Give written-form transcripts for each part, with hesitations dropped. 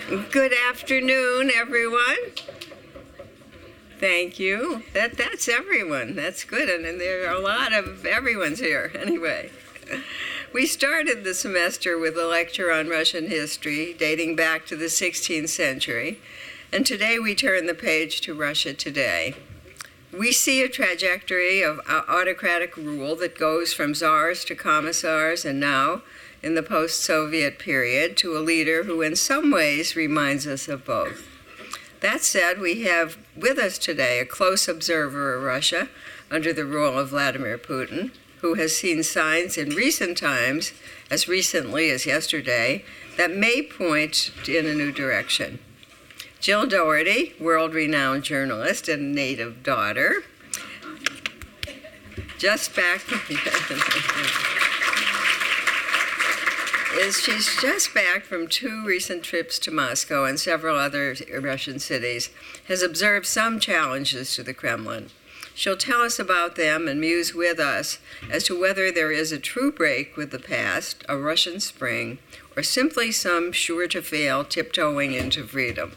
Good afternoon, everyone. Thank you. That's everyone. That's good. And there are a lot of everyone's here anyway. We started the semester with a lecture on Russian history dating back to the 16th century. And today we turn the page to Russia today. We see a trajectory of autocratic rule that goes from czars to commissars and now, in the post-Soviet period, to a leader who in some ways reminds us of both. That said, we have with us today a close observer of Russia under the rule of Vladimir Putin, who has seen signs in recent times, as recently as yesterday, that may point in a new direction. Jill Dougherty, world-renowned journalist and native daughter, she's just back from 2 recent trips to Moscow and several other Russian cities, has observed some challenges to the Kremlin. She'll tell us about them and muse with us as to whether there is a true break with the past, a Russian spring, or simply some sure-to-fail tiptoeing into freedom.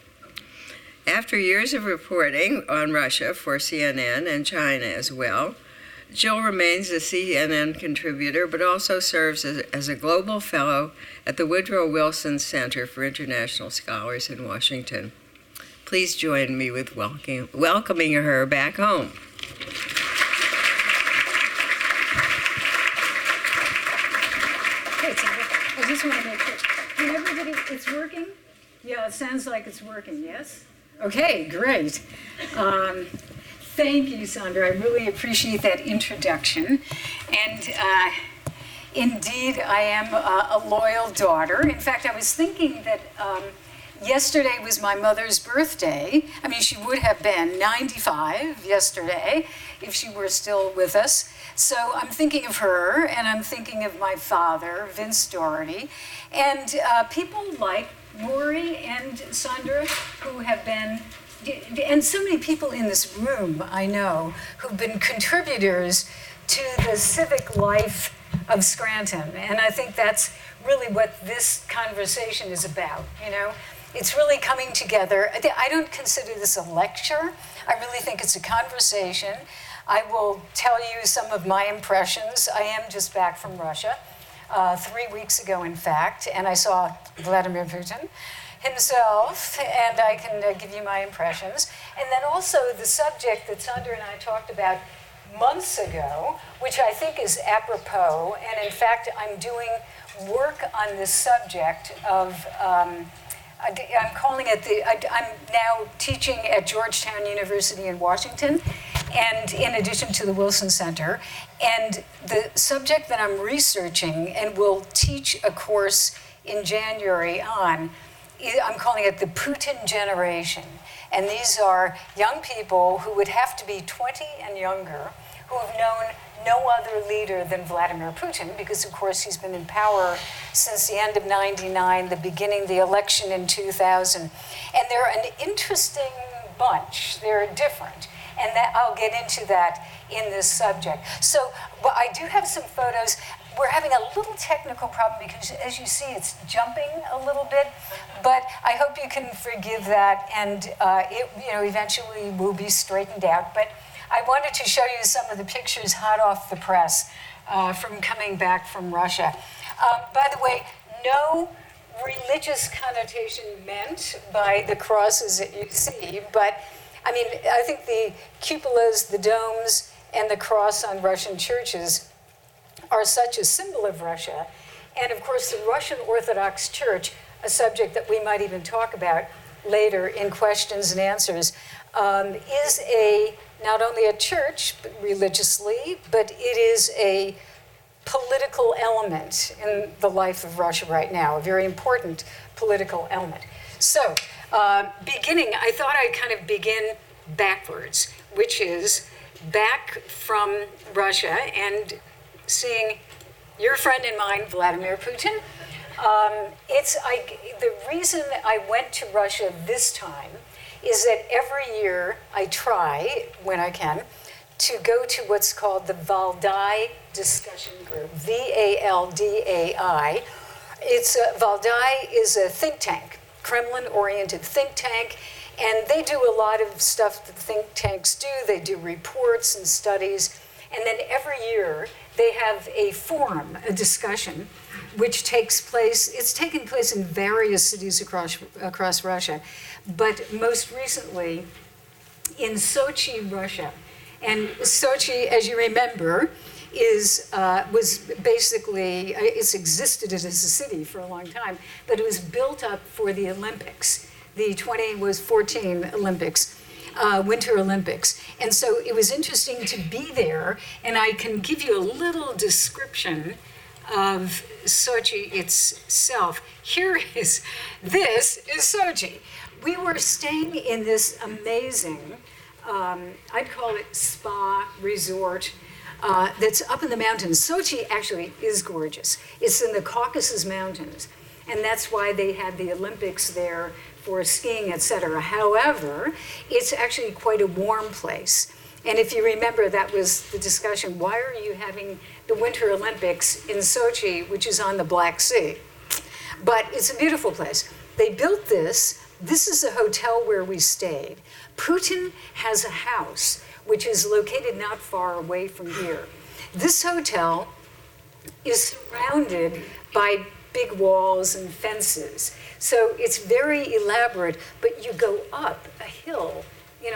After years of reporting on Russia for CNN and China as well, Jill remains a CNN contributor, but also serves as a global fellow at the Woodrow Wilson Center for International Scholars in Washington. Please join me with welcoming her back home. Hey, I just want to make sure. Can everybody, it's working? Yeah, it sounds like it's working, yes? Okay, great. Thank you, Sandra. I really appreciate that introduction. And indeed, I am a loyal daughter. In fact, I was thinking that yesterday was my mother's birthday. I mean, she would have been 95 yesterday if she were still with us. So I'm thinking of her, and I'm thinking of my father, Vince Dougherty, and people like Rory and Sandra, who have been, and so many people in this room I know, who've been contributors to the civic life of Scranton. And I think that's really what this conversation is about, you know? It's really coming together. I don't consider this a lecture. I really think it's a conversation. I will tell you some of my impressions. I am just back from Russia. 3 weeks ago, in fact, and I saw Vladimir Putin himself, and I can give you my impressions. And then also the subject that Sandra and I talked about months ago, which I think is apropos, and in fact, I'm doing work on this subject of, I'm calling it I'm now teaching at Georgetown University in Washington, and in addition to the Wilson Center. And the subject that I'm researching and will teach a course in January on, I'm calling it the Putin Generation. And these are young people who would have to be 20 and younger, who have known no other leader than Vladimir Putin, because of course he's been in power since the end of '99, the beginning of the election in 2000. And they're an interesting bunch. They're different. And that I'll get into that in this subject. So well, I do have some photos. We're having a little technical problem because, as you see, it's jumping a little bit. But I hope you can forgive that, and it, eventually will be straightened out. But I wanted to show you some of the pictures hot off the press from coming back from Russia. By the way, no religious connotation meant by the crosses that you see, but I mean, I think the cupolas, the domes, and the cross on Russian churches are such a symbol of Russia. And of course, the Russian Orthodox Church, a subject that we might even talk about later in questions and answers, is not only a church religiously, but it is a political element in the life of Russia right now, a very important political element. So, beginning, I thought I'd kind of begin backwards, which is back from Russia and seeing your friend and mine, Vladimir Putin. The reason I went to Russia this time is that every year I try, when I can, to go to what's called the Valdai Discussion Group, Valdai. Valdai is a think tank Kremlin-oriented think tank, and they do a lot of stuff that think tanks do. They do reports and studies, and then every year they have a forum, a discussion, which takes place, it's taken place in various cities across Russia, but most recently in Sochi, Russia. And Sochi, as you remember, was basically, it's existed as a city for a long time, but it was built up for the Olympics. The 2014 Olympics, Winter Olympics. And so it was interesting to be there, and I can give you a little description of Sochi itself. This is Sochi. We were staying in this amazing, I'd call it spa resort, that's up in the mountains. Sochi actually is gorgeous. It's in the Caucasus Mountains, and that's why they had the Olympics there for skiing, etc. However, it's actually quite a warm place. And if you remember, that was the discussion, why are you having the Winter Olympics in Sochi, which is on the Black Sea? But it's a beautiful place. They built this. This is a hotel where we stayed. Putin has a house which is located not far away from here. This hotel is surrounded by big walls and fences. So it's very elaborate, but you go up a hill,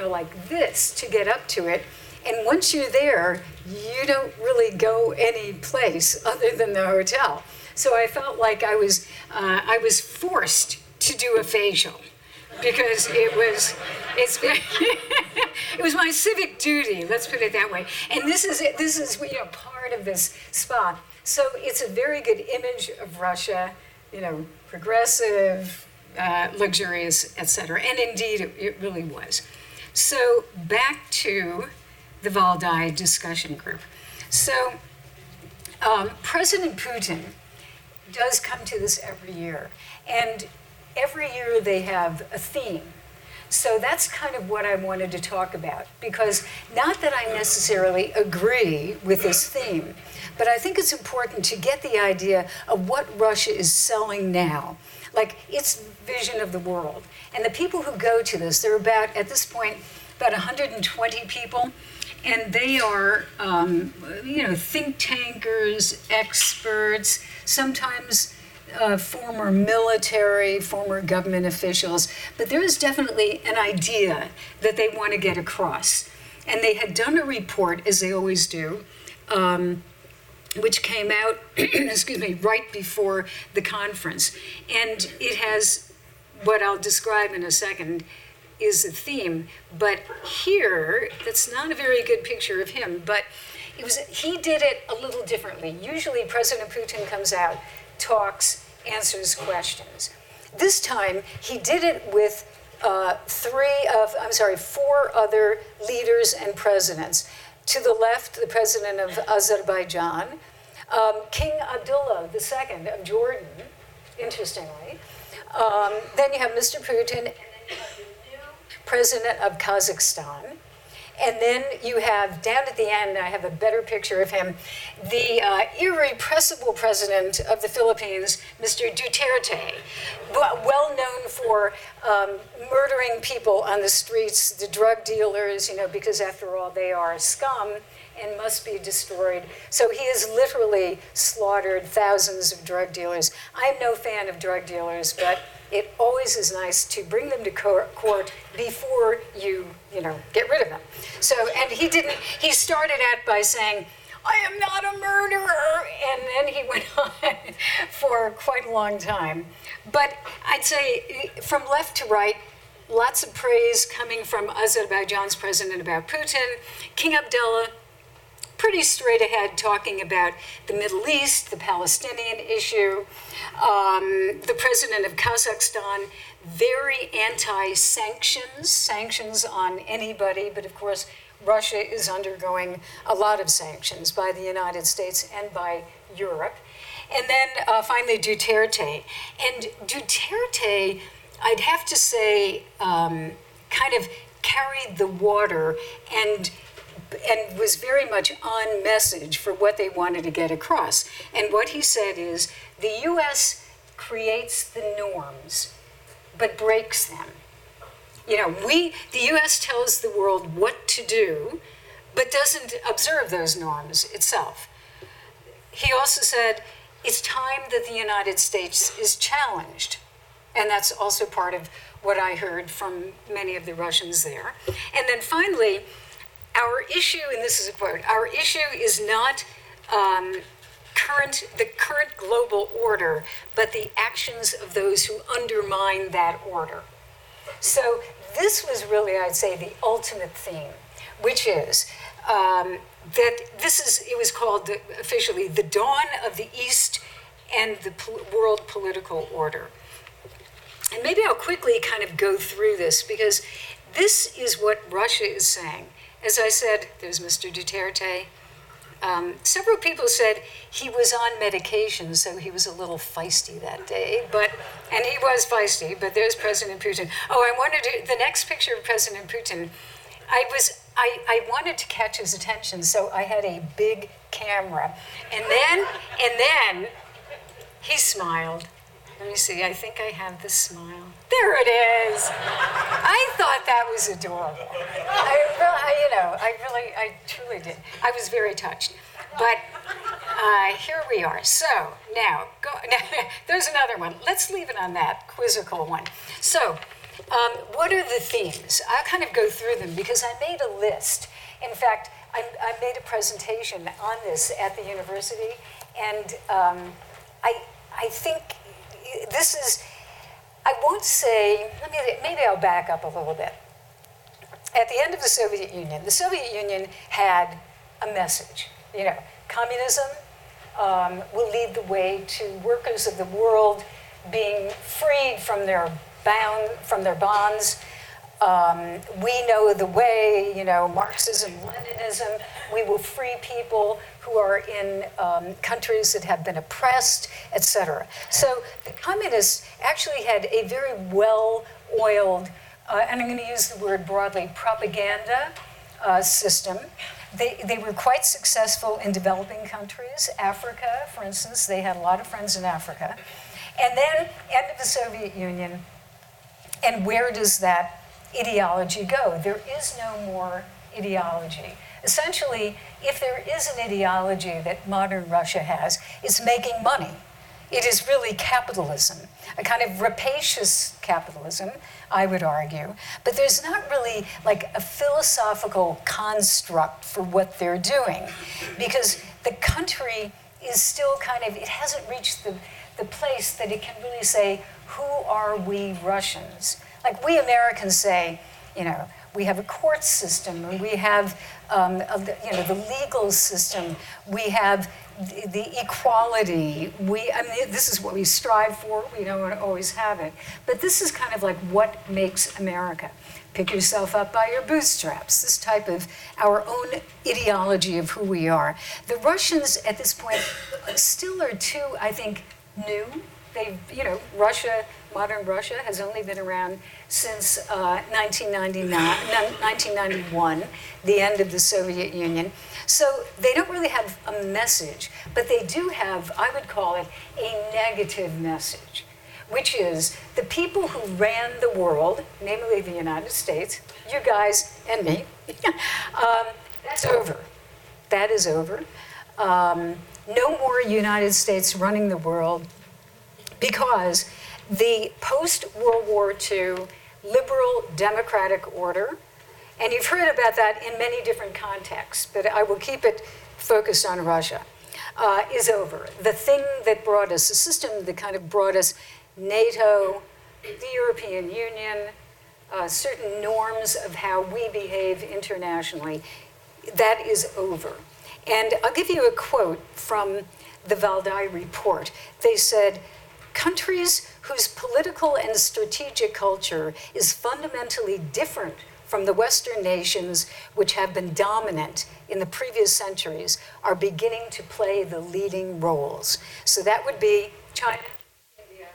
like this to get up to it. And once you're there, you don't really go any place other than the hotel. So I felt like I was forced to do a facial because it was my civic duty, let's put it that way. And this is part of this spa. So it's a very good image of Russia, progressive, luxurious, etc. And indeed, it really was. So back to the Valdai discussion group. So President Putin does come to this every year. And every year they have a theme. So that's kind of what I wanted to talk about, because not that I necessarily agree with this theme, but I think it's important to get the idea of what Russia is selling now, like its vision of the world. And the people who go to this, there are at this point, about 120 people, and they are, think tankers, experts, sometimes former military, former government officials, but there is definitely an idea that they want to get across. And they had done a report, as they always do, which came out, right before the conference. And it has what I'll describe in a second is a theme, but here, that's not a very good picture of him, but he did it a little differently. Usually President Putin comes out, talks, answers questions. This time, he did it with 4 other leaders and presidents. To the left, the president of Azerbaijan, King Abdullah II of Jordan, interestingly. Then you have Mr. Putin, and then you have the new president of Kazakhstan. And then you have, down at the end, I have a better picture of him, the irrepressible president of the Philippines, Mr. Duterte, well known for murdering people on the streets, the drug dealers, because after all, they are scum and must be destroyed. So he has literally slaughtered thousands of drug dealers. I'm no fan of drug dealers, but it always is nice to bring them to court before you get rid of them. So, and he started out by saying, I am not a murderer, and then he went on for quite a long time. But I'd say from left to right, lots of praise coming from Azerbaijan's president about Putin. King Abdullah, pretty straight ahead, talking about the Middle East, the Palestinian issue. The president of Kazakhstan, very sanctions on anybody, but of course, Russia is undergoing a lot of sanctions by the United States and by Europe. And then finally, Duterte. And Duterte, I'd have to say, kind of carried the water and was very much on message for what they wanted to get across. And what he said is, the U.S. creates the norms, but breaks them. You know, the US tells the world what to do, but doesn't observe those norms itself. He also said, it's time that the United States is challenged. And that's also part of what I heard from many of the Russians there. And then finally, our issue, and this is a quote, our issue is not the current global order, but the actions of those who undermine that order. So this was really, I'd say, the ultimate theme, which is that it was called officially the dawn of the East and the world political order. And maybe I'll quickly kind of go through this, because this is what Russia is saying. As I said, there's Mr. Duterte. Several people said he was on medication, so he was a little feisty that day. And he was feisty, but there's President Putin. Oh, the next picture of President Putin, I wanted to catch his attention, so I had a big camera. And then he smiled. Let me see, I think I have the smile. There it is. I thought that was adorable. I truly did. I was very touched. But here we are. So now, there's another one. Let's leave it on that quizzical one. So, what are the themes? I'll kind of go through them because I made a list. In fact, I made a presentation on this at the university, and I think this is, I won't say, maybe I'll back up a little bit. At the end of the Soviet Union had a message. You know, communism will lead the way to workers of the world being freed from their bonds. We know the way, you know, Marxism, Leninism. We will free people who are in countries that have been oppressed, etc. So the communists actually had a very well-oiled, and I'm going to use the word broadly, propaganda system. They were quite successful in developing countries. Africa, for instance, they had a lot of friends in Africa. And then, end of the Soviet Union, and where does that ideology go? There is no more ideology. Essentially, if there is an ideology that modern Russia has, it's making money. It is really capitalism, a kind of rapacious capitalism, I would argue. But there's not really like a philosophical construct for what they're doing, because the country is still kind of, it hasn't reached the place that it can really say, who are we Russians? Like we Americans say, you know, we have a court system, and we have the legal system, we have the equality. This is what we strive for. We don't always have it, but this is kind of like what makes America. Pick yourself up by your bootstraps. This type of our own ideology of who we are. The Russians at this point still are too, I think, new. Russia, modern Russia, has only been around since 1991, the end of the Soviet Union. So they don't really have a message, but they do have, I would call it, a negative message, which is the people who ran the world, namely the United States, you guys and me, that's over. That is over. No more United States running the world, because the post-World War II liberal democratic order, and you've heard about that in many different contexts, but I will keep it focused on Russia, is over. The thing that brought us, the system that kind of brought us NATO, the European Union, certain norms of how we behave internationally, that is over. And I'll give you a quote from the Valdai report. They said, countries whose political and strategic culture is fundamentally different from the Western nations which have been dominant in the previous centuries are beginning to play the leading roles. So that would be China, India,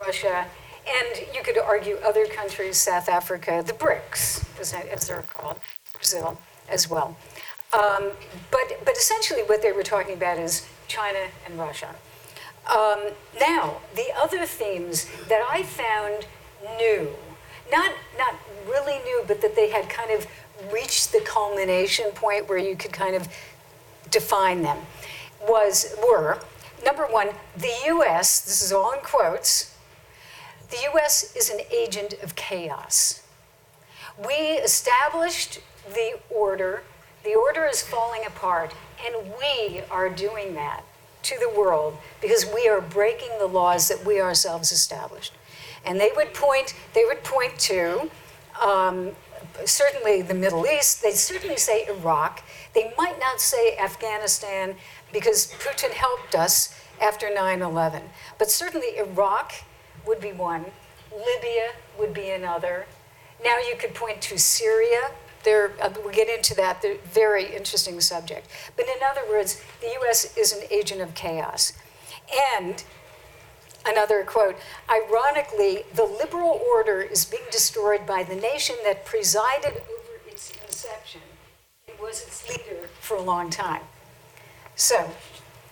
Russia, and you could argue other countries, South Africa, the BRICS, as they're called, Brazil as well. But essentially what they were talking about is China and Russia. Now, the other themes that I found new, not really new, but that they had kind of reached the culmination point where you could kind of define them, were, number one, the US, this is all in quotes, the US is an agent of chaos. We established the order is falling apart, and we are doing that to the world because we are breaking the laws that we ourselves established. And they would point to certainly the Middle East, they'd certainly say Iraq, they might not say Afghanistan because Putin helped us after 9/11. But certainly Iraq would be one, Libya would be another. Now you could point to Syria. We'll get into that, they're very interesting subject. But in other words, the US is an agent of chaos. And another quote, ironically, the liberal order is being destroyed by the nation that presided over its inception. It was its leader for a long time. So,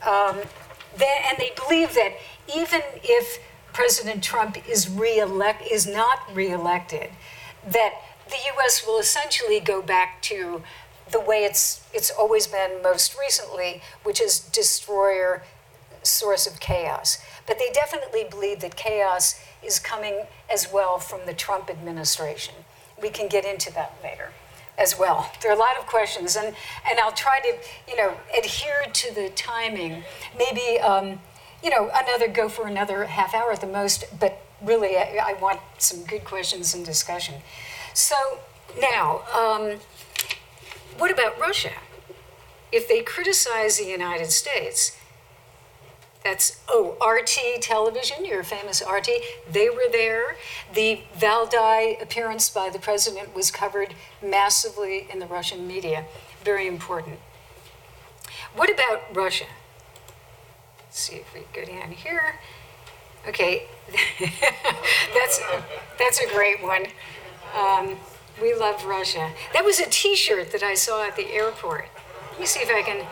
and they believe that even if President Trump is not reelected, that the U.S. will essentially go back to the way it's always been most recently, which is destroyer, source of chaos. But they definitely believe that chaos is coming as well from the Trump administration. We can get into that later as well. There are a lot of questions, and I'll try to, adhere to the timing. Maybe, go for another half hour at the most, but really I want some good questions and discussion. So now, what about Russia? If they criticize the United States, that's, RT television, your famous RT, they were there. The Valdai appearance by the president was covered massively in the Russian media. Very important. What about Russia? Let's see if we go down here. Okay, that's a great one. We love Russia. That was a T-shirt that I saw at the airport. Let me see if I can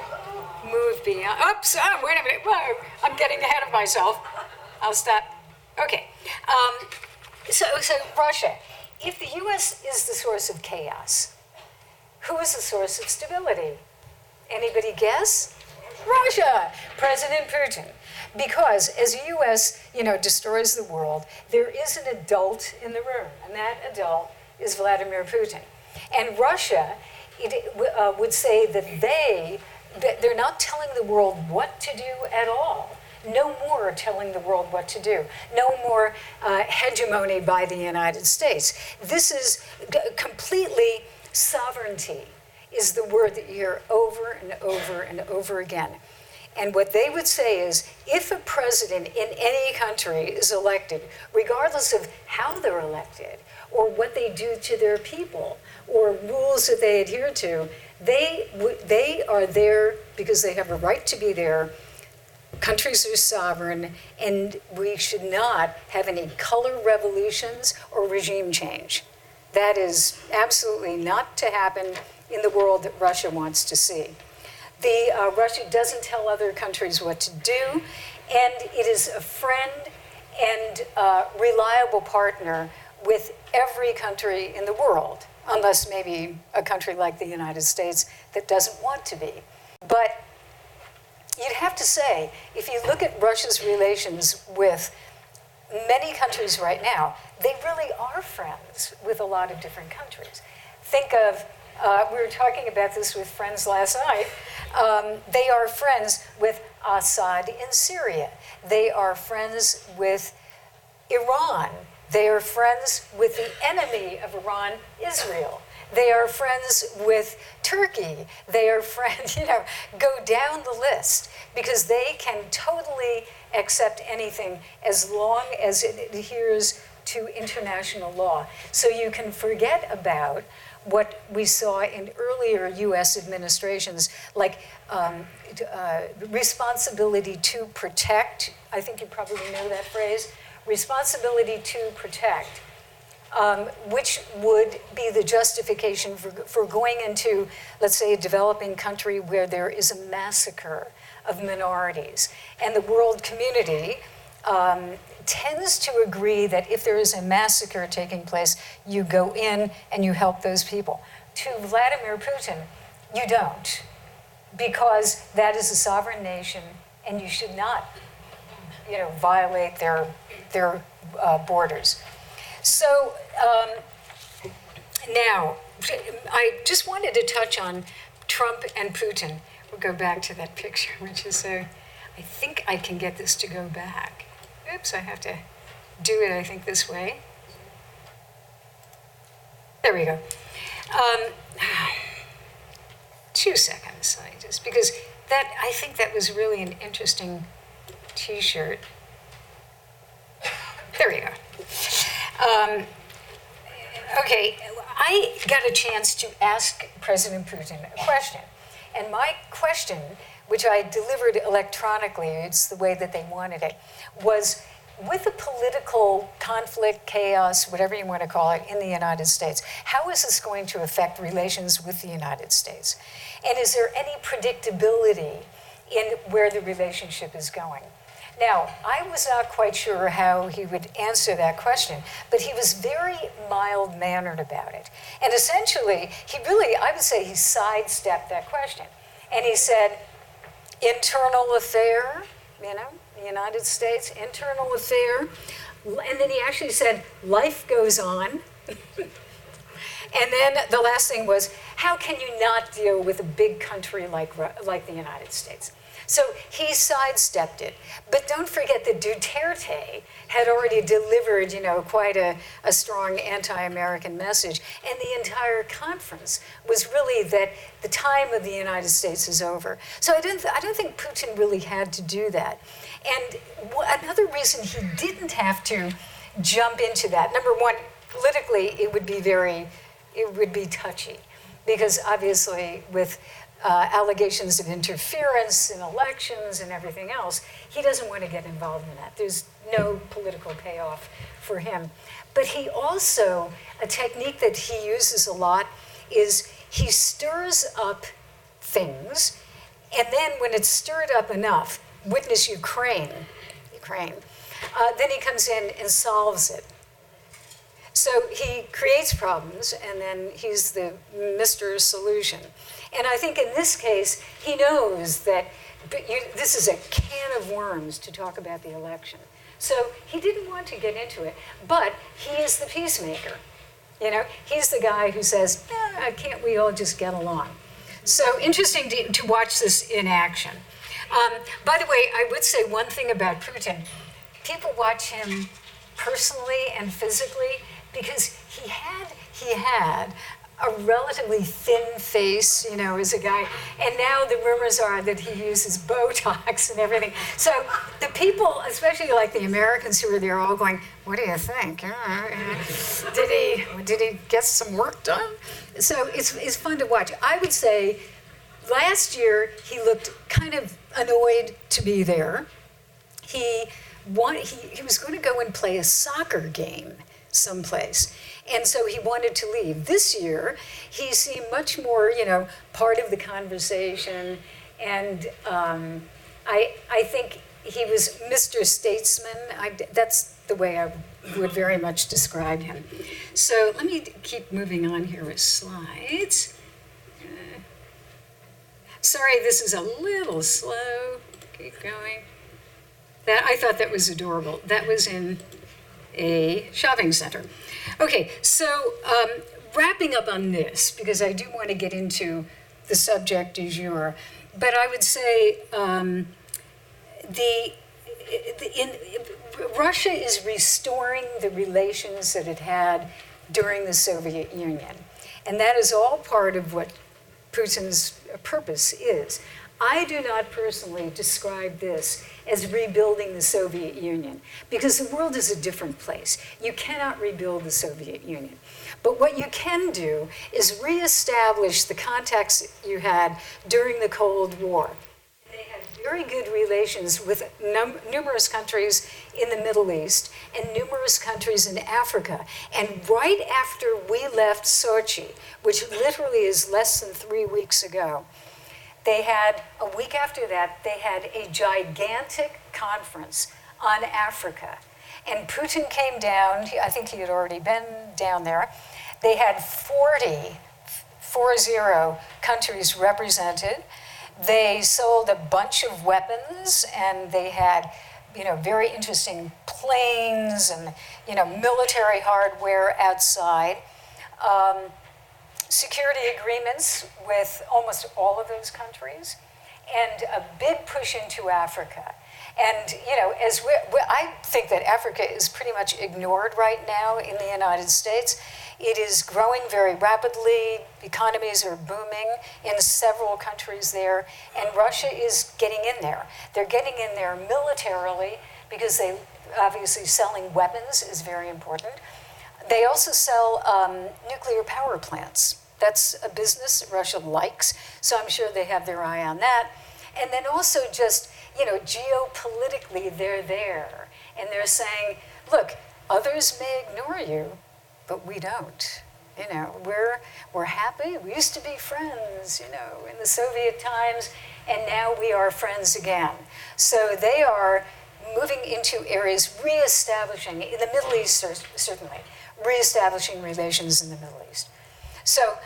move beyond. Oops, wait a minute. Whoa, I'm getting ahead of myself. I'll stop. Okay. So Russia. If the U.S. is the source of chaos, who is the source of stability? Anybody guess? Russia. President Putin. Because as the U.S., destroys the world, there is an adult in the room, and that adult is Vladimir Putin. And Russia would say that they're not telling the world what to do at all. No more telling the world what to do. No more hegemony by the United States. This is completely sovereignty is the word that you hear over and over and over again. And what they would say is, if a president in any country is elected, regardless of how they're elected, or what they do to their people, or rules that they adhere to, they are there because they have a right to be there. Countries are sovereign, and we should not have any color revolutions or regime change. That is absolutely not to happen in the world that Russia wants to see. Russia doesn't tell other countries what to do, and it is a friend and reliable partner with every country in the world, unless maybe a country like the United States that doesn't want to be. But you'd have to say, if you look at Russia's relations with many countries right now, they really are friends with a lot of different countries. Think of, we were talking about this with friends last night, they are friends with Assad in Syria. They are friends with Iran. They are friends with the enemy of Iran, Israel. They are friends with Turkey. They are friends, go down the list, because they can totally accept anything as long as it adheres to international law. So you can forget about what we saw in earlier U.S. administrations, like responsibility to protect. I think you probably know that phrase. Responsibility to protect, which would be the justification for going into, let's say, a developing country where there is a massacre of minorities. And the world community tends to agree that if there is a massacre taking place, you go in and you help those people. To Vladimir Putin, you don't, because that is a sovereign nation, and you should not, violate their borders. So now, I just wanted to touch on Trump and Putin. We'll go back to that picture, which is I think I can get this to go back. Oops, I have to do it, I think, this way. There we go. 2 seconds, because I think that was really an interesting T-shirt. There we go. Okay, I got a chance to ask President Putin a question. And my question, which I delivered electronically, it's the way that they wanted it, was with the political conflict, chaos, whatever you want to call it, in the United States, how is this going to affect relations with the United States? And is there any predictability in where the relationship is going? Now, I was not quite sure how he would answer that question, but he was very mild-mannered about it. And essentially, I would say he sidestepped that question. And he said, internal affair, the United States, internal affair. And then he actually said, life goes on. And then the last thing was, how can you not deal with a big country like the United States? So he sidestepped it. But don't forget that Duterte had already delivered, quite a strong anti-American message. And the entire conference was really that the time of the United States is over. So I don't think Putin really had to do that. And another reason he didn't have to jump into that, number one, politically, it would be touchy. Because obviously with allegations of interference in elections and everything else, he doesn't want to get involved in that. There's no political payoff for him. But he also, a technique that he uses a lot is he stirs up things, and then when it's stirred up enough, witness Ukraine, then he comes in and solves it. So he creates problems, and then he's the Mr. Solution. And I think in this case, he knows that this is a can of worms to talk about the election. So he didn't want to get into it, but he is the peacemaker. He's the guy who says, can't we all just get along? So interesting to watch this in action. By the way, I would say one thing about Putin. People watch him personally and physically because he had a relatively thin face, as a guy. And now the rumors are that he uses Botox and everything. So the people, especially like the Americans who are there, all going, what do you think? Did he get some work done? So it's fun to watch. I would say last year he looked kind of annoyed to be there. He was going to go and play a soccer game someplace. And so he wanted to leave. This year, he seemed much more, part of the conversation. And I think he was Mr. Statesman. That's the way I would very much describe him. So let me keep moving on here with slides. Sorry, this is a little slow. Keep going. I thought that was adorable. That was in a shopping center. Okay, so wrapping up on this, because I do want to get into the subject du jour, but I would say Russia is restoring the relations that it had during the Soviet Union. And that is all part of what Putin's purpose is. I do not personally describe this as rebuilding the Soviet Union, because the world is a different place. You cannot rebuild the Soviet Union. But what you can do is reestablish the contacts you had during the Cold War. They had very good relations with numerous countries in the Middle East and numerous countries in Africa. And right after we left Sochi, which literally is less than 3 weeks ago, they had, a week after that, they had a gigantic conference on Africa. And Putin came down. I think he had already been down there. They had 40 countries represented. They sold a bunch of weapons, and they had, very interesting planes and, military hardware outside. Security agreements with almost all of those countries, and a big push into Africa. And, I think that Africa is pretty much ignored right now in the United States. It is growing very rapidly. Economies are booming in several countries there, and Russia is getting in there. They're getting in there militarily because they obviously selling weapons is very important. They also sell nuclear power plants. That's a business that Russia likes, so I'm sure they have their eye on that. And then also just, geopolitically, they're there. And they're saying, look, others may ignore you, but we don't. We're happy. We used to be friends, in the Soviet times, and now we are friends again. So they are moving into areas, reestablishing, in the Middle East, certainly, reestablishing relations in the Middle East. So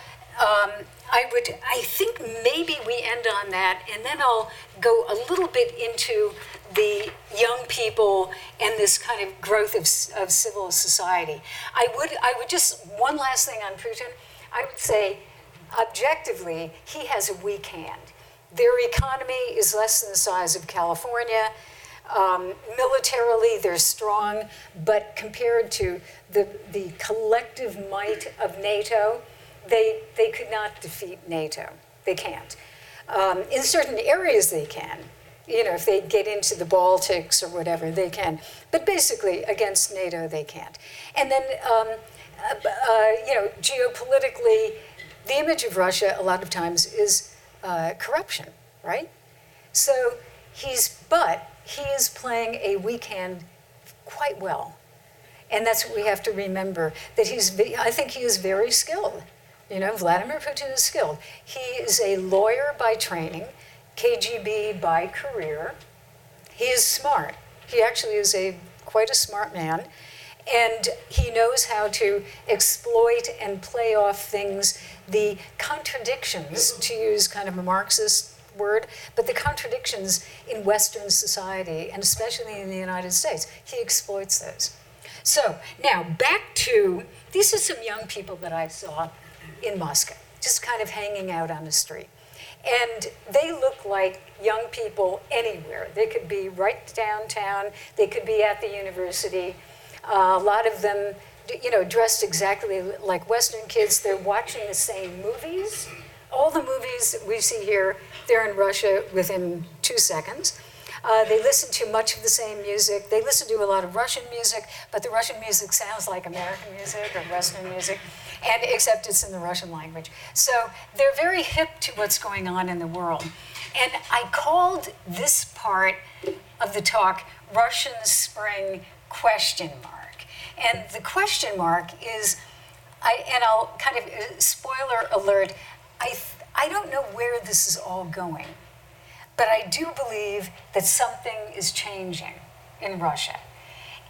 I think maybe we end on that, and then I'll go a little bit into the young people and this kind of growth of civil society. I would just, one last thing on Putin, I would say, objectively, he has a weak hand. Their economy is less than the size of California. Militarily, they're strong, but compared to the collective might of NATO, they could not defeat NATO. They can't. In certain areas, they can. If they get into the Baltics or whatever, they can. But basically, against NATO, they can't. And then, geopolitically, the image of Russia a lot of times is corruption, right? So he is playing a weak hand quite well. And that's what we have to remember, that I think he is very skilled. Vladimir Putin is skilled. He is a lawyer by training, KGB by career. He is smart. He actually is quite a smart man. And he knows how to exploit and play off things, the contradictions, to use kind of a Marxist word, but the contradictions in Western society, and especially in the United States. He exploits those. So now back to, these are some young people that I saw in Moscow, just kind of hanging out on the street. And they look like young people anywhere. They could be right downtown. They could be at the university. A lot of them, dressed exactly like Western kids. They're watching the same movies. All the movies that we see here, they're in Russia within 2 seconds. They listen to much of the same music. They listen to a lot of Russian music, but the Russian music sounds like American music or Western music, and except it's in the Russian language. So they're very hip to what's going on in the world. And I called this part of the talk Russian Spring ? And the question mark is, I'll kind of, spoiler alert, I don't know where this is all going. But I do believe that something is changing in Russia.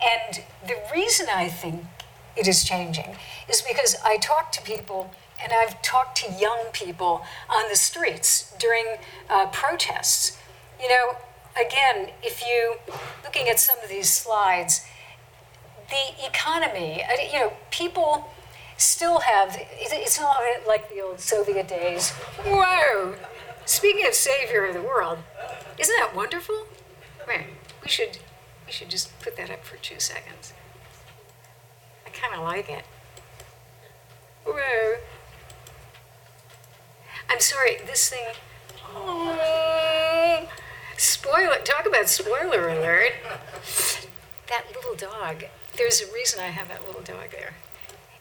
And the reason I think it is changing is because I talk to people, and I've talked to young people on the streets during protests. Again, if you, looking at some of these slides, the economy, people still have, it's not like the old Soviet days. Whoa! Speaking of savior of the world, isn't that wonderful? Wait, we should just put that up for 2 seconds. I kind of like it. Whoa. I'm sorry, this thing. Oh, talk about spoiler alert. That little dog, there's a reason I have that little dog there.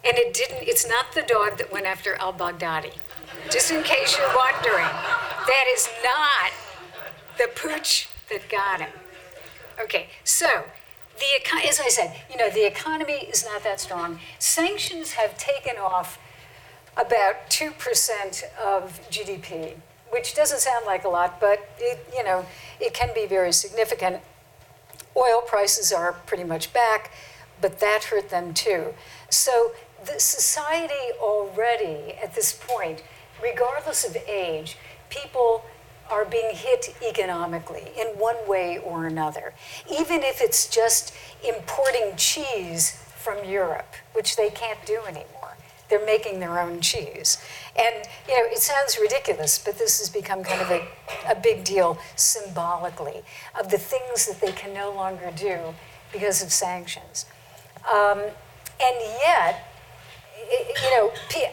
And it's not the dog that went after al-Baghdadi. Just in case you're wondering, that is not the pooch that got him. Okay, so, as I said, the economy is not that strong. Sanctions have taken off about 2% of GDP, which doesn't sound like a lot, but it can be very significant. oil prices are pretty much back, but that hurt them too. So the society already at this point, regardless of age, people are being hit economically in one way or another. Even if it's just importing cheese from Europe, which they can't do anymore. They're making their own cheese. And, it sounds ridiculous, but this has become kind of a big deal symbolically of the things that they can no longer do because of sanctions. And yet,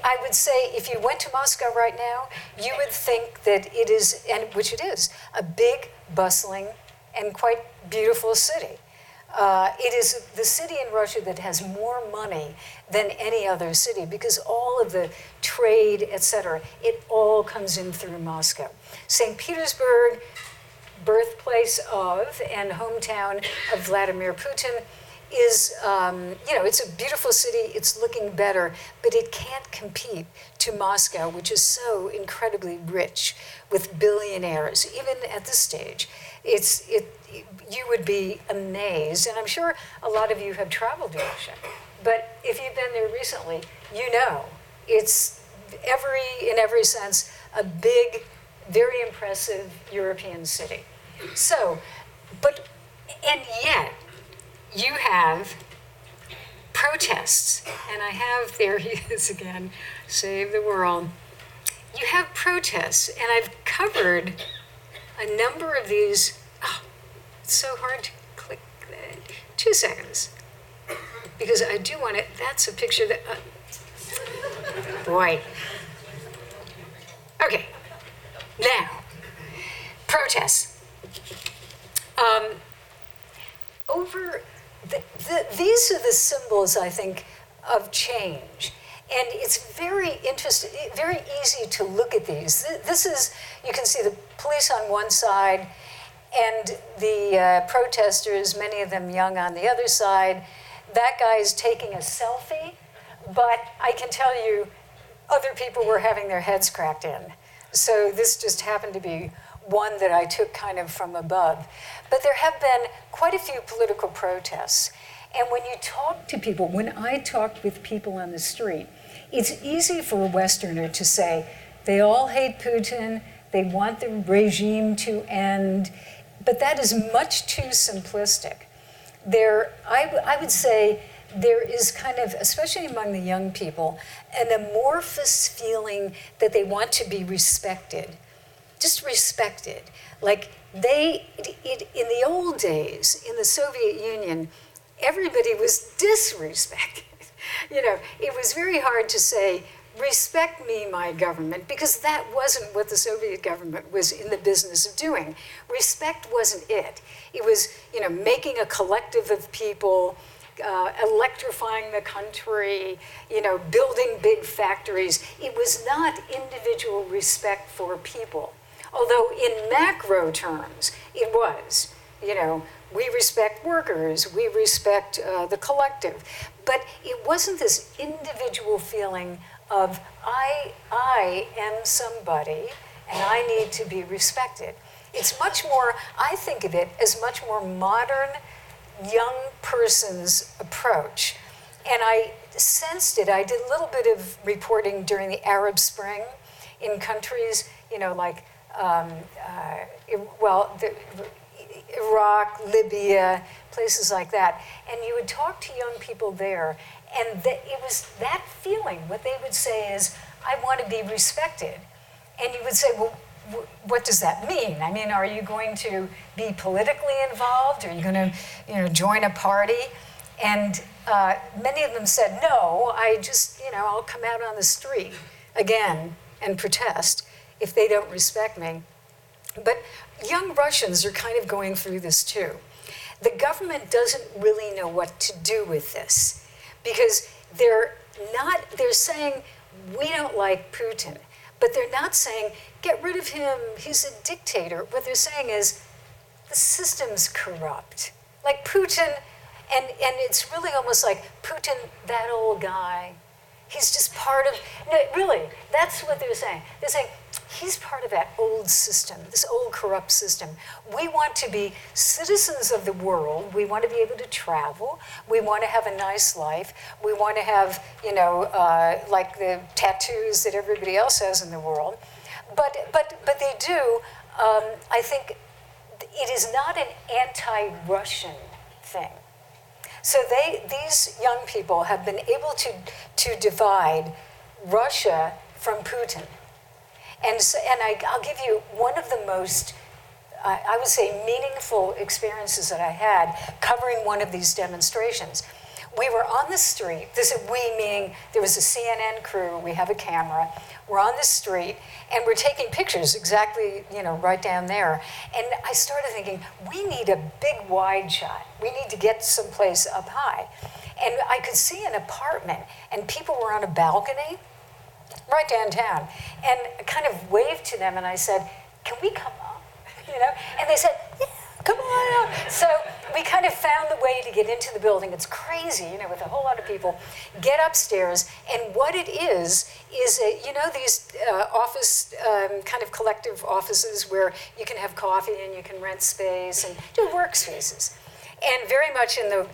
I would say if you went to Moscow right now, you would think that it is, and which it is, a big, bustling, and quite beautiful city. It is the city in Russia that has more money than any other city because all of the trade, etc., it all comes in through Moscow. St. Petersburg, birthplace of and hometown of Vladimir Putin, is, it's a beautiful city, it's looking better, but it can't compete to Moscow, which is so incredibly rich with billionaires, even at this stage. You would be amazed, and I'm sure a lot of you have traveled to Russia, but if you've been there recently, it's in every sense, a big, very impressive European city. So, and yet, you have protests, and there he is again, save the world. You have protests, and I've covered a number of these. Oh, it's so hard to click that. 2 seconds, because I do want it. That's a picture that, boy. Okay, now, protests. These are the symbols, I think, of change. And it's very interesting, very easy to look at these. This is, you can see the police on one side and the protesters, many of them young, on the other side. That guy is taking a selfie, but I can tell you other people were having their heads cracked in. So this just happened to be one that I took kind of from above. But there have been quite a few political protests. And when you talk to people, when I talked with people on the street, it's easy for a Westerner to say, they all hate Putin, they want the regime to end, but that is much too simplistic. I would say there is kind of, especially among the young people, an amorphous feeling that they want to be respected. Just respected. Like in the old days, in the Soviet Union, everybody was disrespected. It was very hard to say, respect me, my government, because that wasn't what the Soviet government was in the business of doing. Respect wasn't it. It was, making a collective of people, electrifying the country, building big factories. It was not individual respect for people. Although in macro terms, it was, we respect workers, we respect the collective. But it wasn't this individual feeling of, I am somebody and I need to be respected. It's much more, I think of it as much more modern, young person's approach. And I sensed it. I did a little bit of reporting during the Arab Spring in countries, like Iraq, Libya, places like that. And you would talk to young people there, and it was that feeling. What they would say is, I want to be respected. And you would say, well, what does that mean? I mean, are you going to be politically involved? Are you going to, join a party? And many of them said, no, I just, I'll come out on the street again and protest if they don't respect me. But young Russians are kind of going through this too. The government doesn't really know what to do with this because they're saying, we don't like Putin, but they're not saying, get rid of him, he's a dictator. What they're saying is, the system's corrupt. Like Putin, and it's really almost like Putin, that old guy, he's just part of, no, really, that's what they're saying. They're saying, he's part of that old system, this old corrupt system. We want to be citizens of the world. We want to be able to travel. We want to have a nice life. We want to have, like the tattoos that everybody else has in the world. But they do. I think it is not an anti-Russian thing. So these young people have been able to divide Russia from Putin. And I'll give you one of the most, I would say, meaningful experiences that I had covering one of these demonstrations. We were on the street. This is we, meaning there was a CNN crew. We have a camera. We're on the street, and we're taking pictures exactly, right down there. And I started thinking, we need a big wide shot. We need to get someplace up high. And I could see an apartment, and people were on a balcony right downtown. And I kind of waved to them, and I said, can we come up? And they said, yeah, come on up. So we kind of found the way to get into the building. It's crazy, with a whole lot of people. Get upstairs, and what it is these office, kind of collective offices where you can have coffee and you can rent space and do workspaces. And very much in the,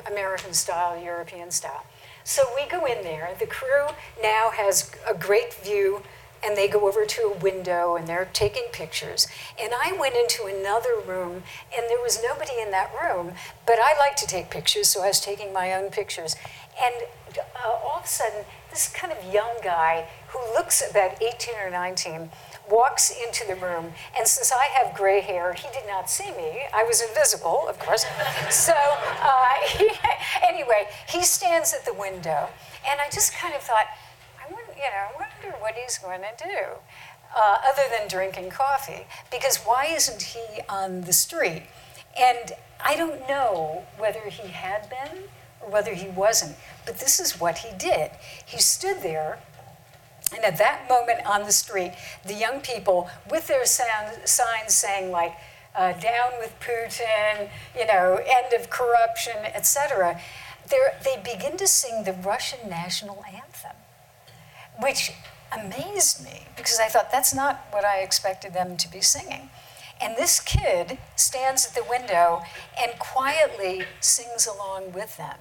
American style, European style. So we go in there. The crew now has a great view, and they go over to a window, and they're taking pictures. And I went into another room, and there was nobody in that room, but I like to take pictures, so I was taking my own pictures. And all of a sudden, this kind of young guy who looks about 18 or 19 walks into the room, and since I have gray hair, he did not see me. I was invisible, of course. So anyway, he stands at the window, and I just kind of thought, I wonder what he's going to do, other than drinking coffee, because why isn't he on the street? And I don't know whether he had been or whether he wasn't, but this is what he did. He stood there, and at that moment on the street, the young people with their signs saying like, down with Putin, end of corruption, etc., they begin to sing the Russian national anthem, which amazed me because I thought that's not what I expected them to be singing. And this kid stands at the window and quietly sings along with them.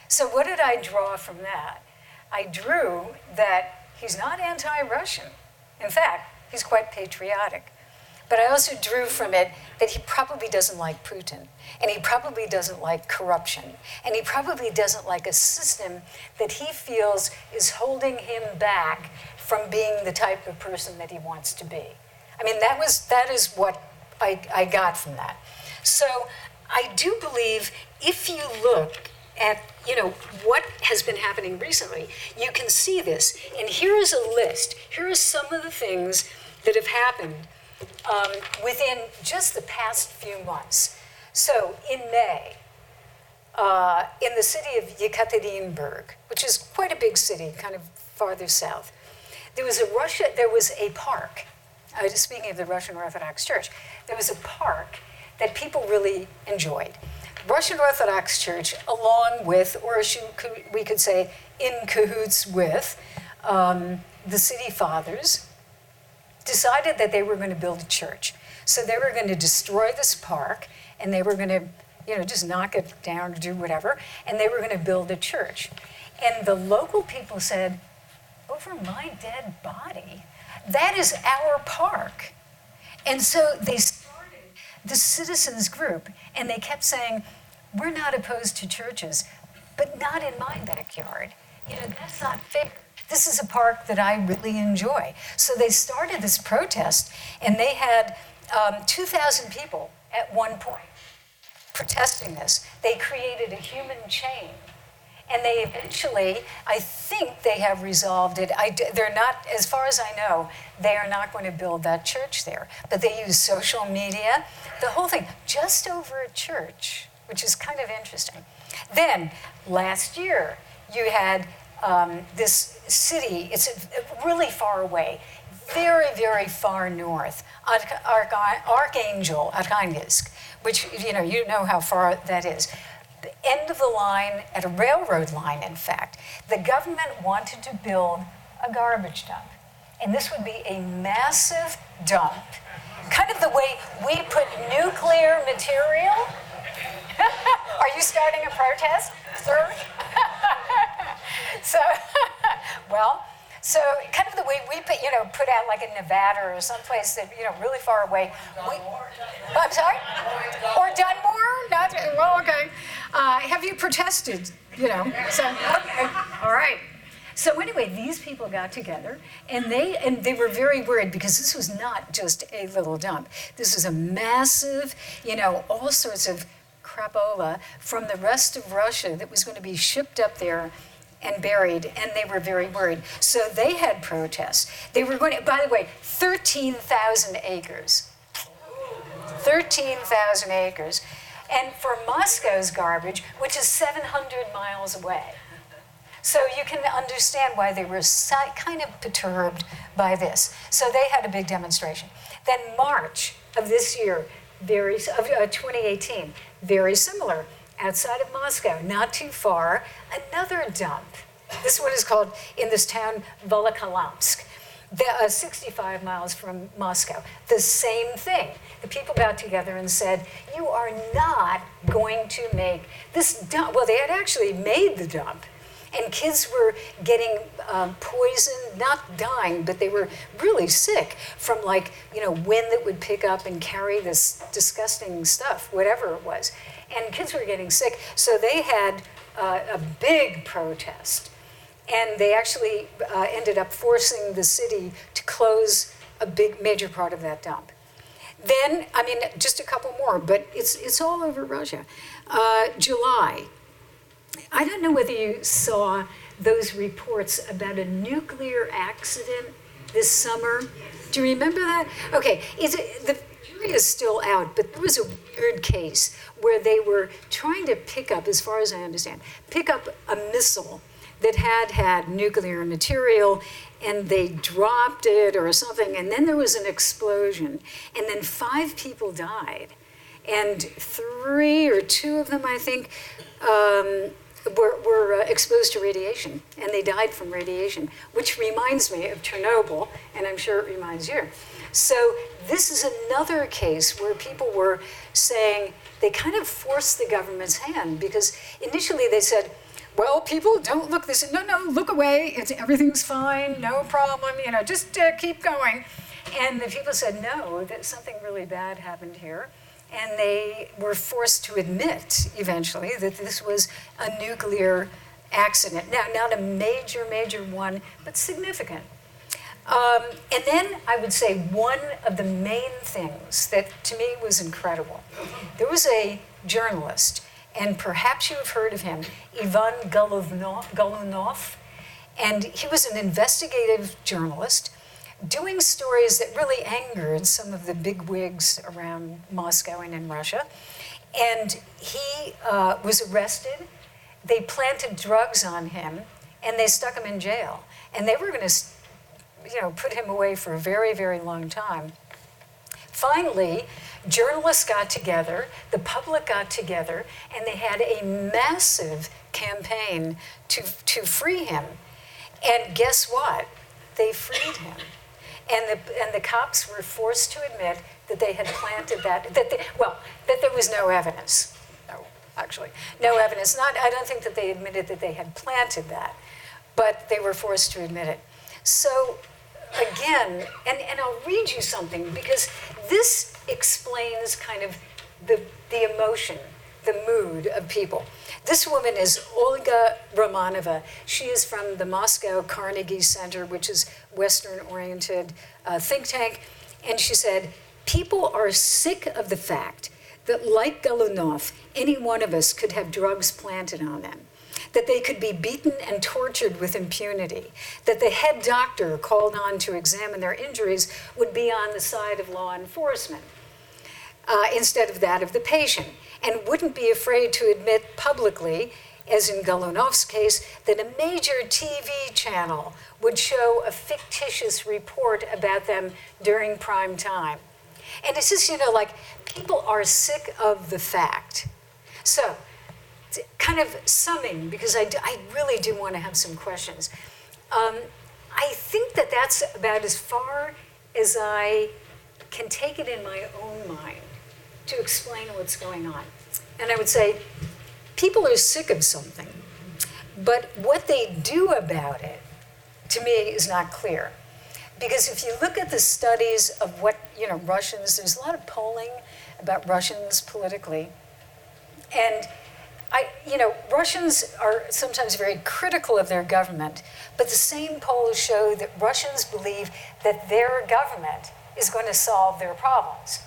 So what did I draw from that? I drew that he's not anti-Russian. In fact, he's quite patriotic. But I also drew from it that he probably doesn't like Putin, and he probably doesn't like corruption, and he probably doesn't like a system that he feels is holding him back from being the type of person that he wants to be. I mean, that is what I got from that. So I do believe if you look at what has been happening recently, you can see this. And here is a list. Here are some of the things that have happened within just the past few months. So in May, in the city of Yekaterinburg, which is quite a big city, kind of farther south, there was a park. Speaking of the Russian Orthodox Church, there was a park that people really enjoyed. Russian Orthodox Church, along with, or we could say in cahoots with, the city fathers, decided that they were going to build a church. So they were going to destroy this park, and they were going to, just knock it down, do whatever, and they were going to build a church. And the local people said, over my dead body, that is our park. And so they started the citizens group, and they kept saying, we're not opposed to churches, but not in my backyard. That's not fair. This is a park that I really enjoy. So they started this protest, and they had 2,000 people at one point protesting this. They created a human chain. And they eventually, I think they have resolved it. They're not, as far as I know, they are not going to build that church there. But they use social media, the whole thing, just over a church, which is kind of interesting. Then, last year, you had this city, it's really far away, very, very far north, Arkhangelsk, which, you know how far that is. The end of the line, at a railroad line, in fact, the government wanted to build a garbage dump. And this would be a massive dump, kind of the way we put nuclear material. Are you starting a protest, sir? So, well, so kind of the way we put out like in Nevada or someplace that, really far away. I'm sorry? Or Dunmore? Not, well, okay. Have you protested, So, okay, all right. So anyway, these people got together, and they were very worried because this was not just a little dump. This was a massive, all sorts of crapola from the rest of Russia that was going to be shipped up there and buried, and they were very worried. So they had protests. They were going to, by the way, 13,000 acres. 13,000 acres. And for Moscow's garbage, which is 700 miles away. So you can understand why they were kind of perturbed by this. So they had a big demonstration. Then March of this year, 2018, very similar. Outside of Moscow, not too far, another dump. This one is called, in this town, Bulla Collapse, 65 miles from Moscow. The same thing. The people got together and said, you are not going to make this dump. Well, they had actually made the dump. And kids were getting poisoned, not dying, but they were really sick from wind that would pick up and carry this disgusting stuff, whatever it was. And kids were getting sick. So they had a big protest. And they actually ended up forcing the city to close a big, major part of that dump. Then, just a couple more, but it's all over Russia. July. I don't know whether you saw those reports about a nuclear accident this summer. Do you remember that? Okay, the jury is still out, but there was a weird case where they were trying to pick up, as far as I understand, a missile that had nuclear material, and they dropped it or something, and then there was an explosion, and then 5 people died, and 3 or 2 of them, I think, were exposed to radiation, and they died from radiation, which reminds me of Chernobyl, and I'm sure it reminds you. So this is another case where people were saying they kind of forced the government's hand, because initially they said, well, people, don't look this. No, look away. Everything's fine. No problem. Just keep going. And the people said, no, that something really bad happened here. And they were forced to admit, eventually, that this was a nuclear accident. Now, not a major one, but significant. And then I would say one of the main things that, to me, was incredible. There was a journalist, and perhaps you have heard of him, Ivan Golunov, and he was an investigative journalist doing stories that really angered some of the big wigs around Moscow and in Russia. And he was arrested. They planted drugs on him, and they stuck him in jail. And they were going to, put him away for a very, very long time. Finally, journalists got together, the public got together, and they had a massive campaign to free him. And guess what? They freed him. And the cops were forced to admit that they had planted that there was no evidence. No, actually, no evidence. I don't think that they admitted that they had planted that, but they were forced to admit it. So again, and I'll read you something, because this explains kind of the emotion, the mood of people. This woman is Olga Romanova. She is from the Moscow Carnegie Center, which is Western-oriented think tank. And she said, people are sick of the fact that, like Golunov, any one of us could have drugs planted on them, that they could be beaten and tortured with impunity, that the head doctor called on to examine their injuries would be on the side of law enforcement instead of that of the patient, and wouldn't be afraid to admit publicly, as in Golunov's case, that a major TV channel would show a fictitious report about them during prime time. And it's just, people are sick of the fact. So, kind of summing, because I really do want to have some questions. I think that that's about as far as I can take it in my own mind to explain what's going on. And I would say, people are sick of something, but what they do about it, to me, is not clear. Because if you look at the studies of what, Russians, there's a lot of polling about Russians politically. And Russians are sometimes very critical of their government, but the same polls show that Russians believe that their government is going to solve their problems.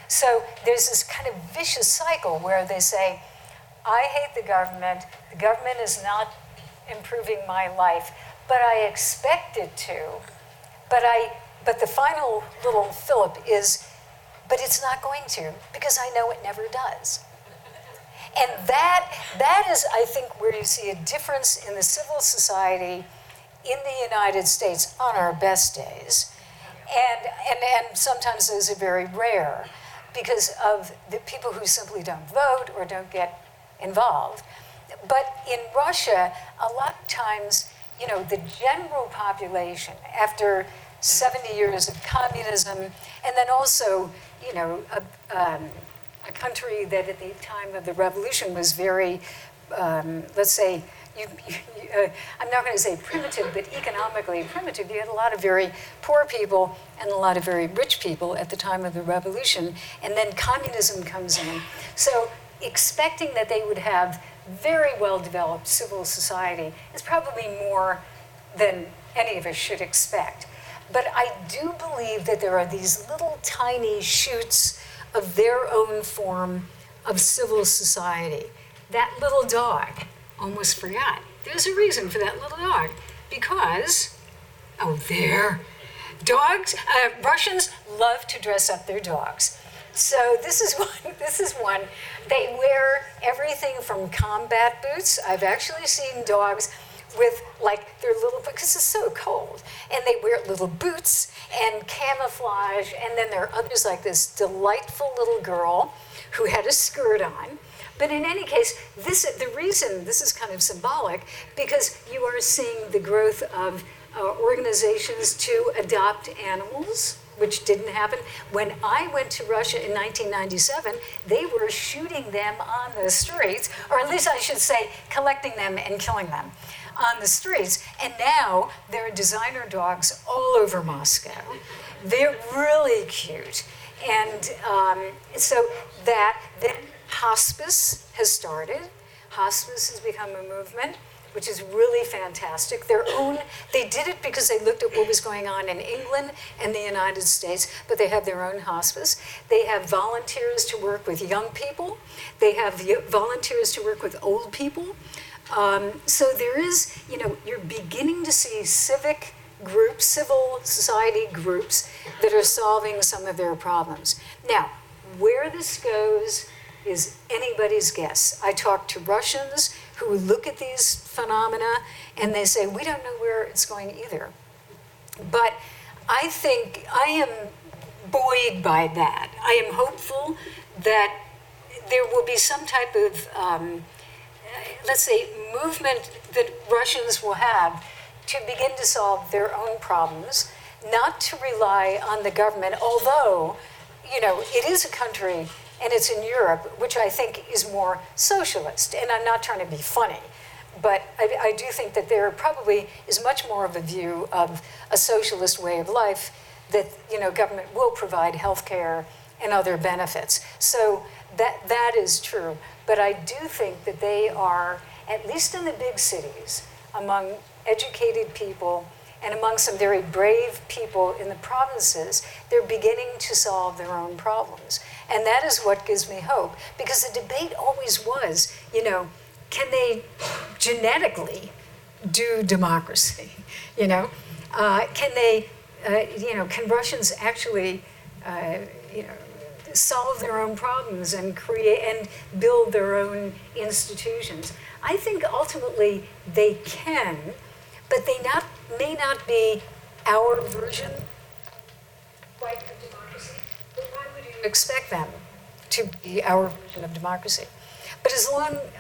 So there's this kind of vicious cycle where they say, I hate the government is not improving my life, but I expect it to. But the final little fillip is, but it's not going to, because I know it never does. And that is, I think, where you see a difference in the civil society in the United States on our best days. And sometimes those are very rare because of the people who simply don't vote or don't get involved. But in Russia, a lot of times, the general population, after 70 years of communism, and then also, a country that at the time of the revolution was very, let's say, I'm not going to say primitive, but economically primitive. You had a lot of very poor people and a lot of very rich people at the time of the revolution, and then communism comes in. So expecting that they would have very well-developed civil society is probably more than any of us should expect. But I do believe that there are these little tiny shoots of their own form of civil society. That little dog, almost forgot. There's a reason for that little dog, because, dogs, Russians love to dress up their dogs. So this is one. They wear everything from combat boots. I've actually seen dogs with their little, because it's so cold, and they wear little boots and camouflage, and then there are others like this delightful little girl who had a skirt on. But in any case, the reason this is kind of symbolic, because you are seeing the growth of organizations to adopt animals, which didn't happen. When I went to Russia in 1997, they were shooting them on the streets, or at least I should say, collecting them and killing them on the streets. And now there are designer dogs all over Moscow. They're really cute. And so then hospice has started. Hospice has become a movement, which is really fantastic. They did it because they looked at what was going on in England and the United States, but they have their own hospice. They have volunteers to work with young people. They have volunteers to work with old people. So there is, you're beginning to see civic groups, civil society groups that are solving some of their problems. Now, where this goes is anybody's guess. I talk to Russians who look at these phenomena and they say, we don't know where it's going either. But I think I am buoyed by that. I am hopeful that there will be some type of, let's say, movement that Russians will have to begin to solve their own problems, not to rely on the government, although, it is a country, and it's in Europe, which I think is more socialist. And I'm not trying to be funny, but I do think that there probably is much more of a view of a socialist way of life that, government will provide health care and other benefits. So that is true. But I do think that they are, at least in the big cities, among educated people and among some very brave people in the provinces, they're beginning to solve their own problems. And that is what gives me hope, because the debate always was, can they genetically do democracy? Can they, can Russians actually, solve their own problems and create and build their own institutions? I think ultimately they can, but they may not be our version quite of democracy. But why would you expect them to be our version of democracy? But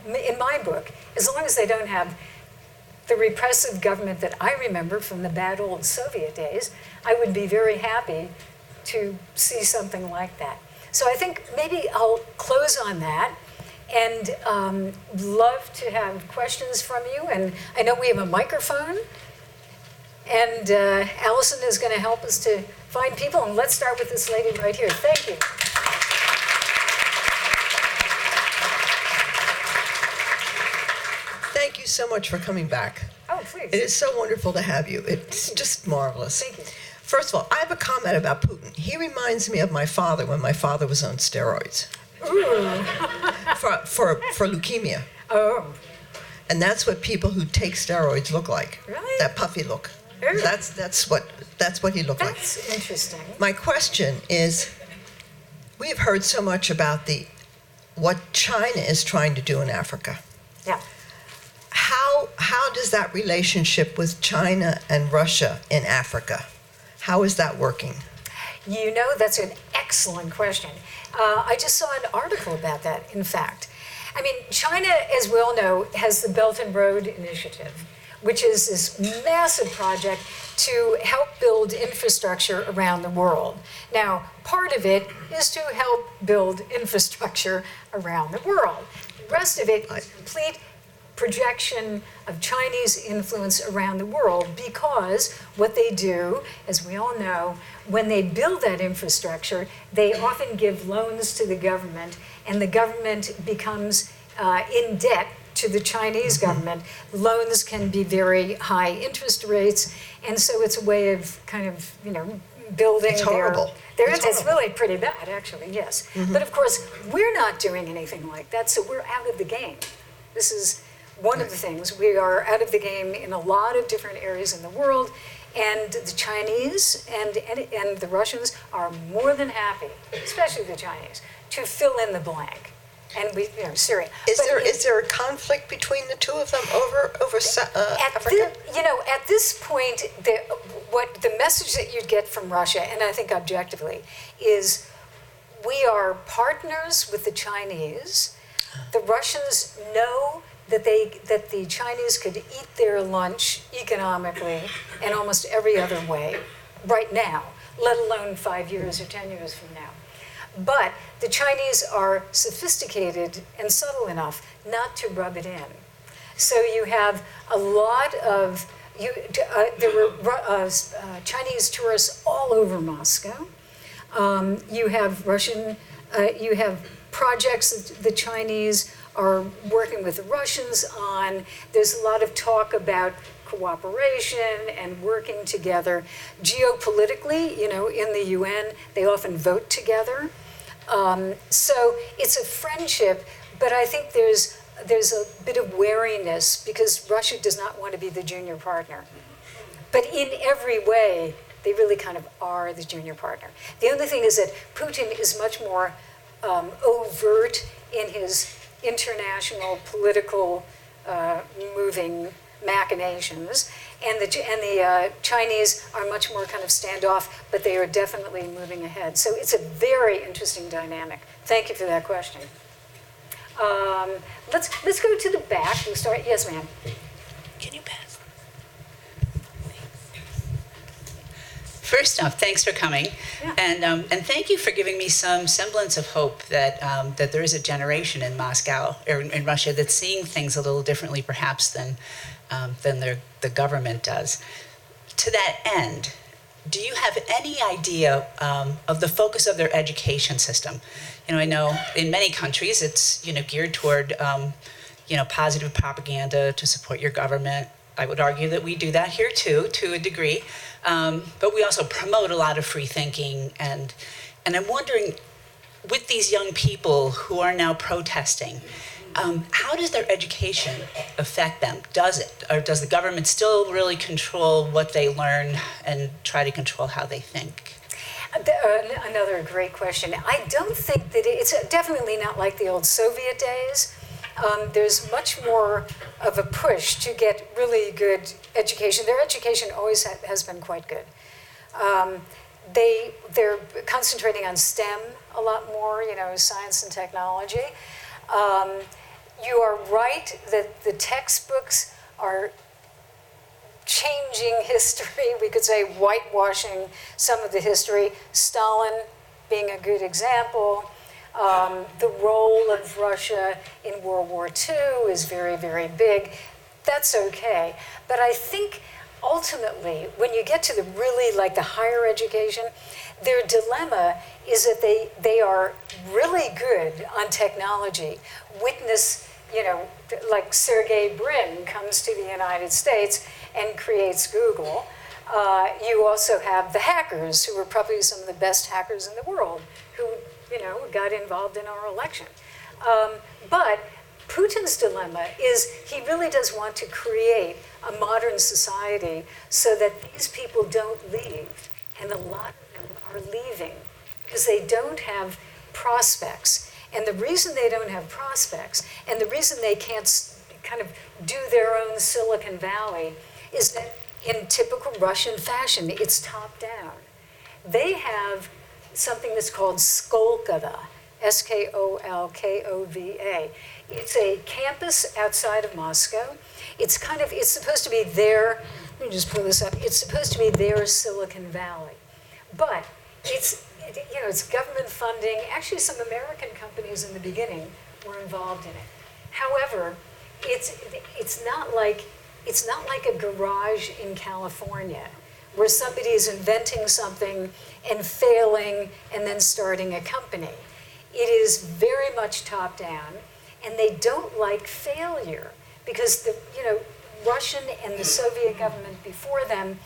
in my book, as long as they don't have the repressive government that I remember from the bad old Soviet days, I would be very happy to see something like that. So I think maybe I'll close on that and love to have questions from you. And I know we have a microphone, and Allison is going to help us to find people. And let's start with this lady right here. Thank you. Thank you so much for coming back. Oh, please. It is so wonderful to have you. It's just marvelous. Thank you. First of all, I have a comment about Putin. He reminds me of my father when my father was on steroids. Ooh. for leukemia. Oh. And that's what people who take steroids look like. Really? That puffy look. Ooh. That's what he looked like. That's interesting. My question is, we have heard so much about what China is trying to do in Africa. Yeah. How does that relationship with China and Russia in Africa, how is that working? You know, that's an excellent question. I just saw an article about that, in fact. I mean, China, as we all know, has the Belt and Road Initiative, which is this massive project to help build infrastructure around the world. Now, part of it is to help build infrastructure around the world. The rest of it is complete projection of Chinese influence around the world, because what they do, as we all know, when they build that infrastructure, they often give loans to the government, and the government becomes in debt to the Chinese government. Loans can be very high interest rates, and so it's a way of kind of, building It's horrible. It's really pretty bad, actually, yes. But of course, we're not doing anything like that, so we're out of the game. This is one of the things. We are out of the game in a lot of different areas in the world, and the Chinese and the Russians are more than happy, especially the Chinese, to fill in the blank. And Syria. Is there a conflict between the two of them over Africa? At this point, the message that you'd get from Russia, and I think objectively, is we are partners with the Chinese. The Russians know that the Chinese could eat their lunch economically and almost every other way right now, let alone 5 years or 10 years from now. But the Chinese are sophisticated and subtle enough not to rub it in. So you have a lot of, there were Chinese tourists all over Moscow. You have you have projects that the Chinese are working with the Russians on. There's a lot of talk about cooperation and working together. Geopolitically, in the UN, they often vote together. So it's a friendship, but I think there's a bit of wariness because Russia does not want to be the junior partner. But in every way, they really kind of are the junior partner. The only thing is that Putin is much more overt in his international political moving machinations, and the Chinese are much more kind of standoff, but they are definitely moving ahead. So it's a very interesting dynamic. Thank you for that question. Let's go to the back. We'll start. Yes, ma'am. Can you pass? First off, thanks for coming, Yeah. and thank you for giving me some semblance of hope that that there is a generation in Moscow or in Russia that's seeing things a little differently, perhaps than the government does. To that end, do you have any idea of the focus of their education system? I know in many countries it's geared toward positive propaganda to support your government. I would argue that we do that here too, to a degree. But we also promote a lot of free thinking, and I'm wondering, with these young people who are now protesting, how does their education affect them? Does it? Or does the government still really control what they learn and try to control how they think? Another great question. I don't think that it's definitely not like the old Soviet days. There's much more of a push to get really good education. Their education always has been quite good. They're concentrating on STEM a lot more, science and technology. You are right that the textbooks are changing history, we could say whitewashing some of the history, Stalin being a good example. The role of Russia in World War II is very, very big. That's okay. But I think ultimately, when you get to the really, like the higher education, their dilemma is that they are really good on technology. Witness, like Sergey Brin comes to the United States and creates Google. You also have the hackers, who are probably some of the best hackers in the world, who got involved in our election. But Putin's dilemma is he really does want to create a modern society so that these people don't leave. And a lot of them are leaving because they don't have prospects. And the reason they don't have prospects, and the reason they can't kind of do their own Silicon Valley, is that in typical Russian fashion, it's top down. They have something that's called Skolkova, Skolkova. It's a campus outside of Moscow. It's supposed to be their, let me just pull this up, it's supposed to be their Silicon Valley. But it's government funding. Actually, some American companies in the beginning were involved in it. However, it's not like a garage in California where somebody is inventing something and failing and then starting a company. It is very much top down, and they don't like failure because the Russian and the Soviet government before them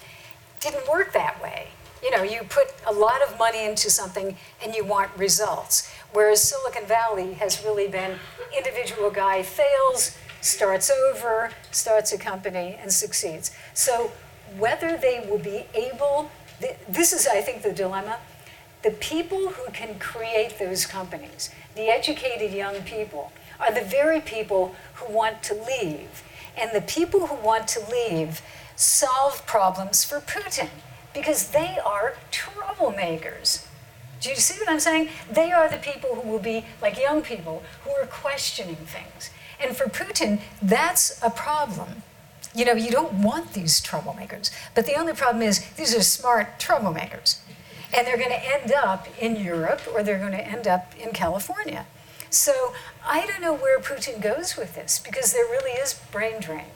didn't work that way. You put a lot of money into something and you want results. Whereas Silicon Valley has really been individual guy fails, starts over, starts a company, and succeeds. So whether they will be able, this is, I think, the dilemma. The people who can create those companies, the educated young people, are the very people who want to leave. And the people who want to leave solve problems for Putin because they are troublemakers. Do you see what I'm saying? They are the people who will be like young people who are questioning things. And for Putin, that's a problem. You don't want these troublemakers. But the only problem is these are smart troublemakers. And they're going to end up in Europe or they're going to end up in California. So I don't know where Putin goes with this because there really is brain drain.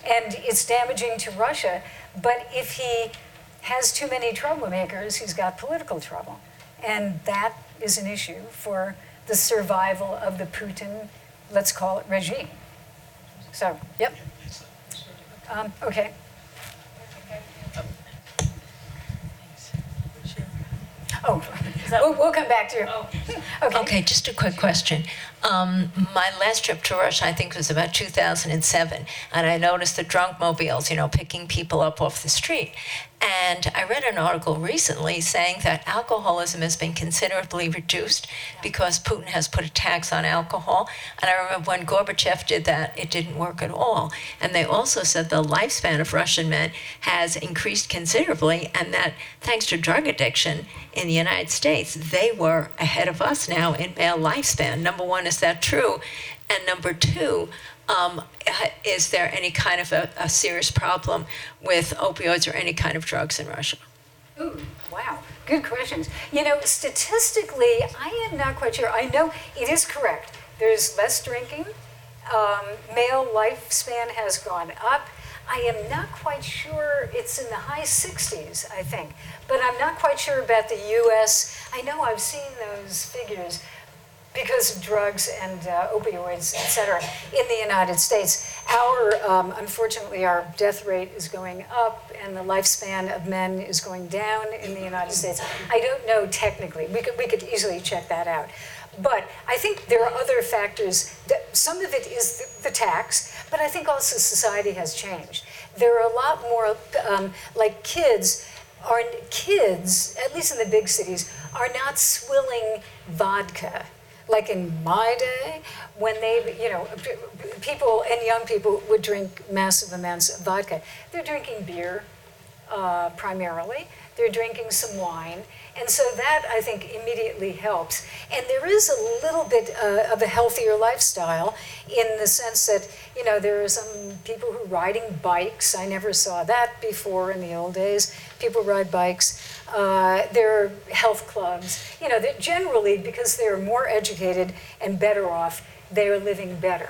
And it's damaging to Russia. But if he has too many troublemakers, he's got political trouble. And that is an issue for the survival of the Putin, let's call it, regime. So, yep. Okay. Oh, we'll come back to you. Okay, just a quick question. My last trip to Russia, I think, was about 2007, and I noticed the drunk mobiles, picking people up off the street. And I read an article recently saying that alcoholism has been considerably reduced because Putin has put a tax on alcohol. And I remember when Gorbachev did that, it didn't work at all. And they also said the lifespan of Russian men has increased considerably, and that thanks to drug addiction in the United States, they were ahead of us now in male lifespan. Number one, is that true? And number two, is there any kind of a serious problem with opioids or any kind of drugs in Russia? Ooh, wow, good questions. Statistically, I am not quite sure. I know it is correct. There's less drinking. Male lifespan has gone up. I am not quite sure. It's in the high 60s, I think. But I'm not quite sure about the U.S. I know I've seen those figures because of drugs and opioids, et cetera, in the United States. Unfortunately, our death rate is going up and the lifespan of men is going down in the United States. I don't know technically. We could easily check that out. But I think there are other factors. Some of it is the tax, but I think also society has changed. There are a lot more, kids, at least in the big cities, are not swilling vodka. Like in my day, when people and young people would drink massive amounts of vodka. They're drinking beer primarily. they're drinking some wine. And so that, I think, immediately helps. And there is a little bit of a healthier lifestyle in the sense that, you know, there are some people who are riding bikes. I never saw that before in the old days. People ride bikes. There are health clubs. You know, that generally, because they're more educated and better off, they are living better.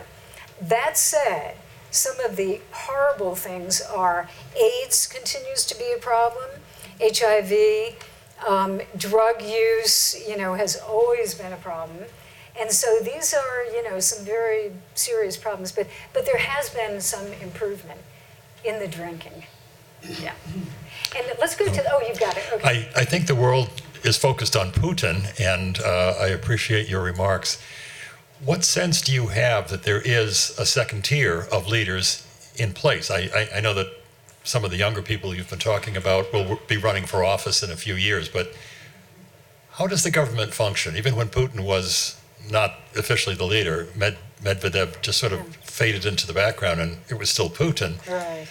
That said, some of the horrible things are AIDS continues to be a problem, HIV, drug use, you know, has always been a problem. And so these are, you know, some very serious problems, but there has been some improvement in the drinking. Yeah. And let's go to, oh, you've got it, okay. I think the world is focused on Putin, and I appreciate your remarks. What sense do you have that there is a second tier of leaders in place? I know that some of the younger people you've been talking about will be running for office in a few years, but how does the government function? Even when Putin was not officially the leader, Medvedev just sort of faded into the background, and it was still Putin. Right.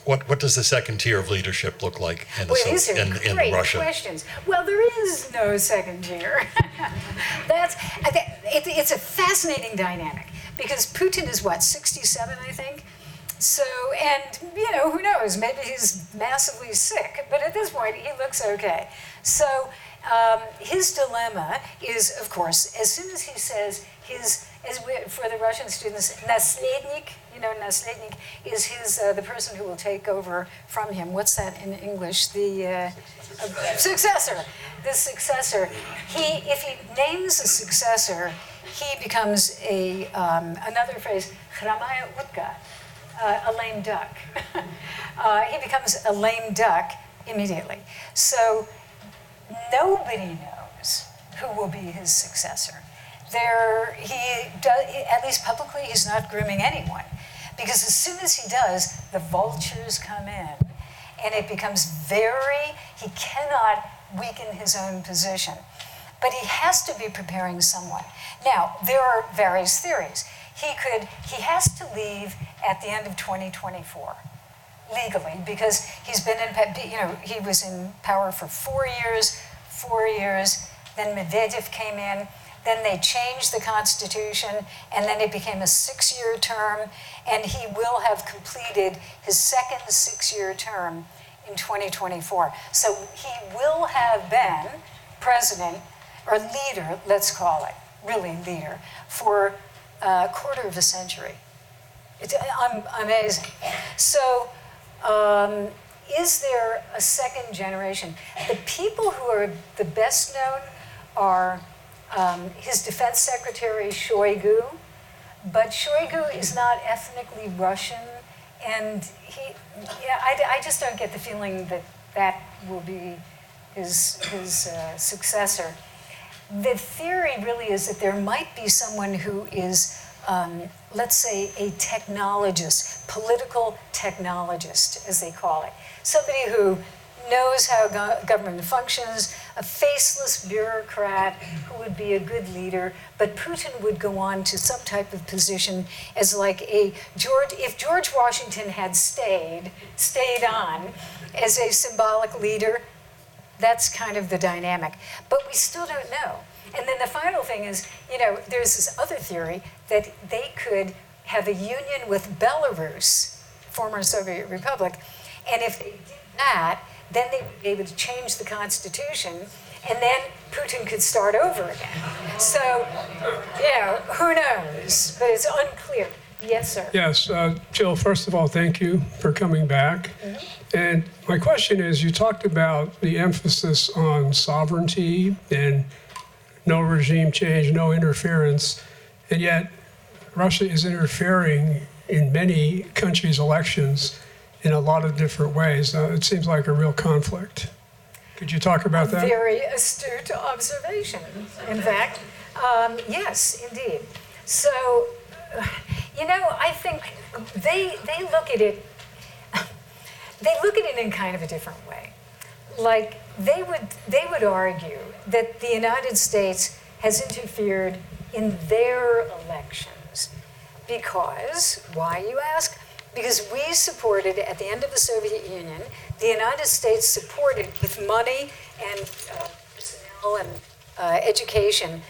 What does the second tier of leadership look like in These are in great Russia? questions. Well, there is no second tier. It's a fascinating dynamic because Putin is what, 67, I think? So, and, you know, who knows, maybe he's massively sick, but at this point, he looks okay. So, his dilemma is, of course, as soon as he says for the Russian students, naslednik, you know, naslednik is the person who will take over from him. What's that in English? The successor. The successor. If he names a successor, he becomes another phrase, chramaya utka. A lame duck. He becomes a lame duck immediately. So nobody knows who will be his successor. At least publicly, he's not grooming anyone. Because as soon as he does, the vultures come in, and it becomes he cannot weaken his own position. But he has to be preparing someone. Now, there are various theories. He has to leave at the end of 2024, legally, because he was in power for 4 years, then Medvedev came in, then they changed the constitution, and then it became a 6-year term, and he will have completed his second 6-year term in 2024. So he will have been president, or leader, let's call it, really leader, for a quarter of a century. It's amazing. So, is there a second generation? The people who are the best known are his defense secretary, Shoigu, but Shoigu is not ethnically Russian, and I just don't get the feeling that will be his successor. The theory really is that there might be someone who is, let's say, a technologist, political technologist, as they call it. Somebody who knows how government functions, a faceless bureaucrat who would be a good leader, but Putin would go on to some type of position as like if George Washington had stayed on as a symbolic leader, that's kind of the dynamic. But we still don't know. And then the final thing is, you know, there's this other theory that they could have a union with Belarus, former Soviet Republic, and if they did that, then they would be able to change the constitution, and then Putin could start over again. So, you know, who knows? But it's unclear. Yes, sir. Yes, Jill, first of all, thank you for coming back. Mm-hmm. And my question is, you talked about the emphasis on sovereignty and no regime change, no interference, and yet Russia is interfering in many countries' elections in a lot of different ways. It seems like a real conflict. Could you talk about that? Very astute observation, in fact. Yes, indeed. So, you know, I think they look at it. They look at it in kind of a different way. Like they would argue that the United States has interfered in their elections because, why you ask? because we supported, at the end of the Soviet Union, the United States supported with money and personnel and education,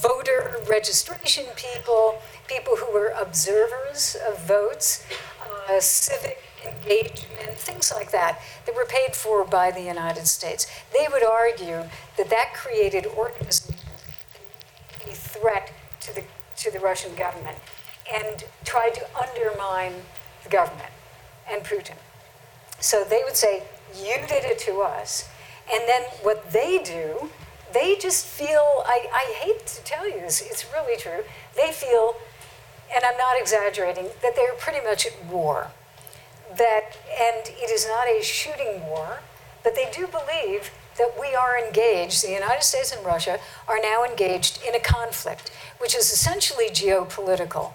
voter registration people, people who were observers of votes, civic engagement, things like that, that were paid for by the United States. They would argue that that created organizations, a threat to the Russian government, and tried to undermine the government and Putin. So they would say, you did it to us. And then what they do, they just feel, I hate to tell you this, it's really true, they feel, and I'm not exaggerating, that they're pretty much at war. And it is not a shooting war, but they do believe that we are engaged, the United States and Russia are now engaged in a conflict, which is essentially geopolitical.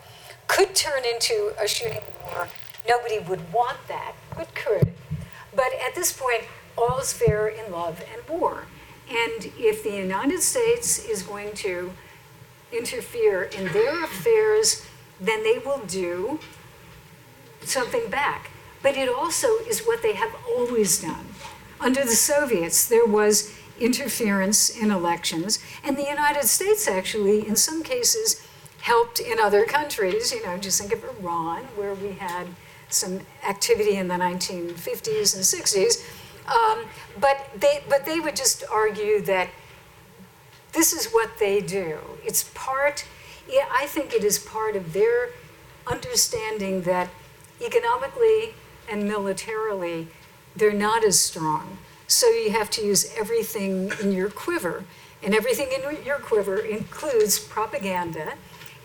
Could turn into a shooting war. Nobody would want that, but could. But at this point, all is fair in love and war. And if the United States is going to interfere in their affairs, then they will do something back. But it also is what they have always done. Under the Soviets, there was interference in elections, and the United States actually, in some cases, helped in other countries. You know, just think of Iran, where we had some activity in the 1950s and 60s. But they would just argue that this is what they do. It's part, I think it is part of their understanding that economically and militarily, they're not as strong. So you have to use everything in your quiver. And everything in your quiver includes propaganda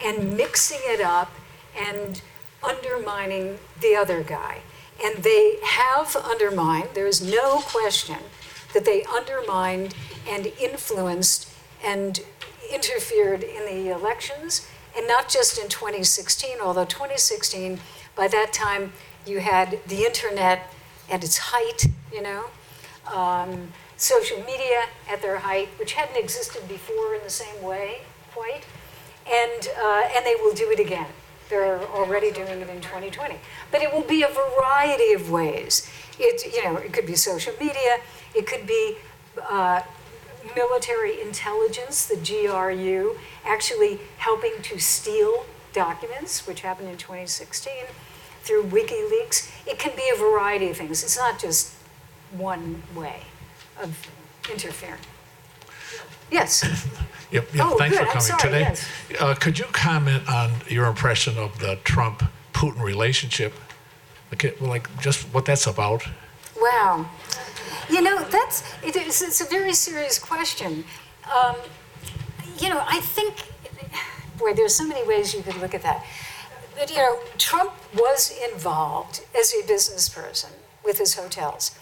and mixing it up and undermining the other guy. And they have undermined, there is no question that they undermined and influenced and interfered in the elections, and not just in 2016, although 2016, by that time, you had the internet at its height, you know, social media at their height, which hadn't existed before in the same way, quite, and they will do it again. They're already doing it in 2020. But it will be a variety of ways. It could be social media, it could be military intelligence, the GRU, actually helping to steal documents, which happened in 2016, through WikiLeaks. It can be a variety of things. It's not just one way of interfering. Yes. Yep, Oh, thanks good. for I'm coming sorry, today. yes. Could you comment on your impression of the Trump-Putin relationship? Like just what that's about? Wow. You know, it's a very serious question. I think, boy, there's so many ways you could look at that. But, Trump was involved as a business person with his hotels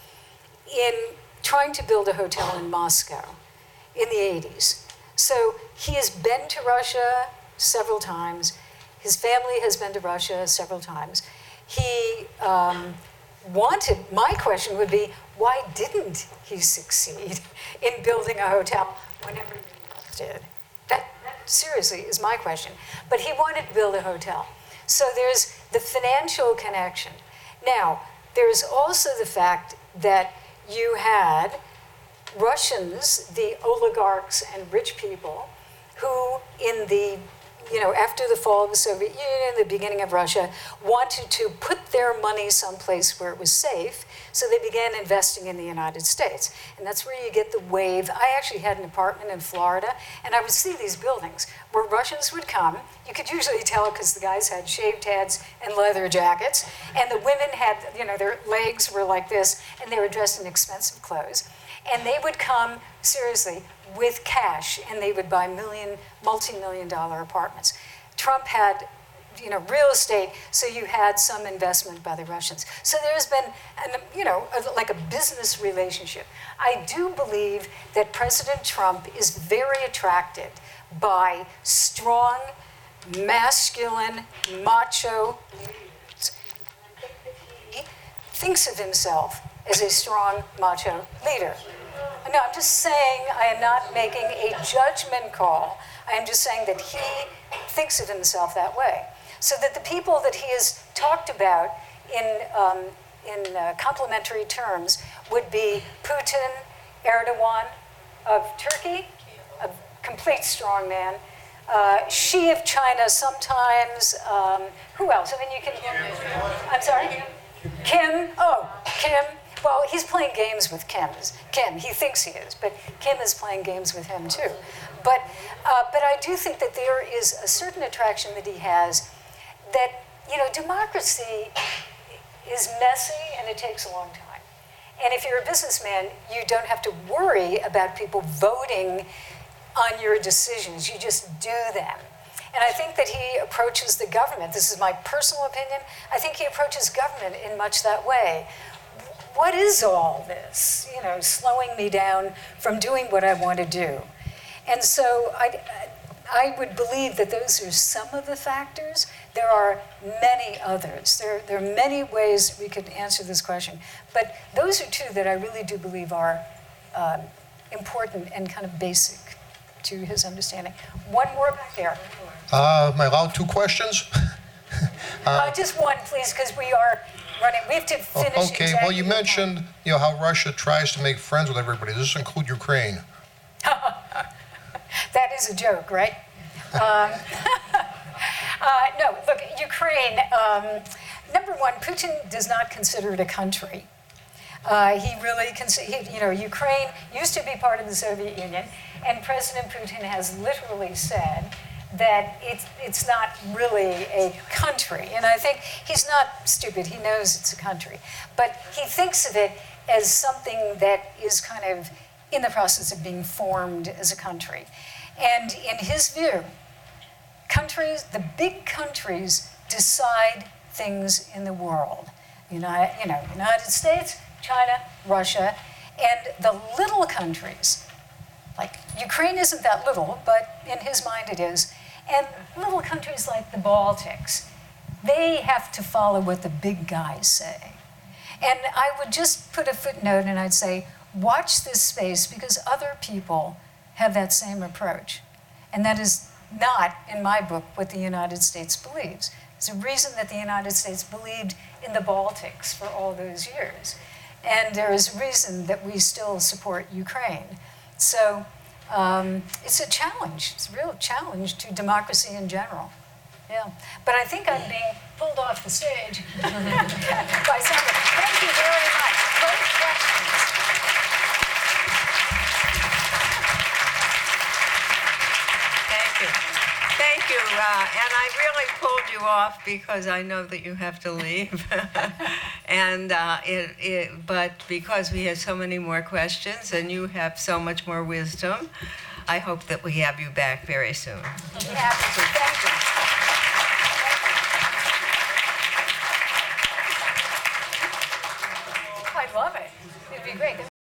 in trying to build a hotel in Moscow in the 80s. So he has been to Russia several times. His family has been to Russia several times. He my question would be, why didn't he succeed in building a hotel whenever he did? That seriously is my question. But he wanted to build a hotel. So there's the financial connection. Now, there's also the fact that you had Russians, the oligarchs and rich people, who in the, after the fall of the Soviet Union, the beginning of Russia, wanted to put their money someplace where it was safe, so they began investing in the United States. And that's where you get the wave. I actually had an apartment in Florida, and I would see these buildings where Russians would come. You could usually tell because the guys had shaved heads and leather jackets, and the women had, their legs were like this, and they were dressed in expensive clothes. And they would come, seriously, with cash, and they would buy multi-million-dollar apartments. Trump had, real estate, so you had some investment by the Russians. So there's been, like a business relationship. I do believe that President Trump is very attracted by strong, masculine, macho leaders. He thinks of himself as a strong, macho leader. No, I'm just saying, I am not making a judgment call. I am just saying that he thinks of himself that way. So that the people that he has talked about in complementary terms would be Putin, Erdogan of Turkey, a complete strongman, Xi of China sometimes, who else? I mean, you can, I'm sorry? Kim, Kim. Well, he's playing games with Kim. He thinks he is, but Kim is playing games with him too. But I do think that there is a certain attraction that he has that, democracy is messy and it takes a long time. And if you're a businessman, you don't have to worry about people voting on your decisions. You just do them. And I think that he approaches the government, this is my personal opinion, I think he approaches government in much that way. What is all this, slowing me down from doing what I want to do? And so I would believe that those are some of the factors. There are many others. There are many ways we could answer this question. But those are two that I really do believe are important and kind of basic to his understanding. One more back there. Am I allowed two questions? Just one, please, because we are running. We have to finish. Okay, well, you mentioned how Russia tries to make friends with everybody. Does this include Ukraine? That is a joke, right? No, look, Ukraine, number one, Putin does not consider it a country. He really, Ukraine used to be part of the Soviet Union, and President Putin has literally said that it's not really a country. And I think he's not stupid, he knows it's a country. But he thinks of it as something that is kind of in the process of being formed as a country. And in his view, the big countries decide things in the world. United States, China, Russia, and the little countries, like Ukraine isn't that little, but in his mind it is, and little countries like the Baltics, they have to follow what the big guys say. And I would just put a footnote and I'd say, watch this space because other people have that same approach. And that is not, in my book, what the United States believes. There's a reason that the United States believed in the Baltics for all those years. And there is a reason that we still support Ukraine. So it's a challenge. It's a real challenge to democracy in general. Yeah. But I think I'm being pulled off the stage by somebody. Thank you very much. Great questions. Thank you. And I really pulled you off because I know that you have to leave. And but because we have so many more questions and you have so much more wisdom, I hope that we have you back very soon. Happy to. Thank you.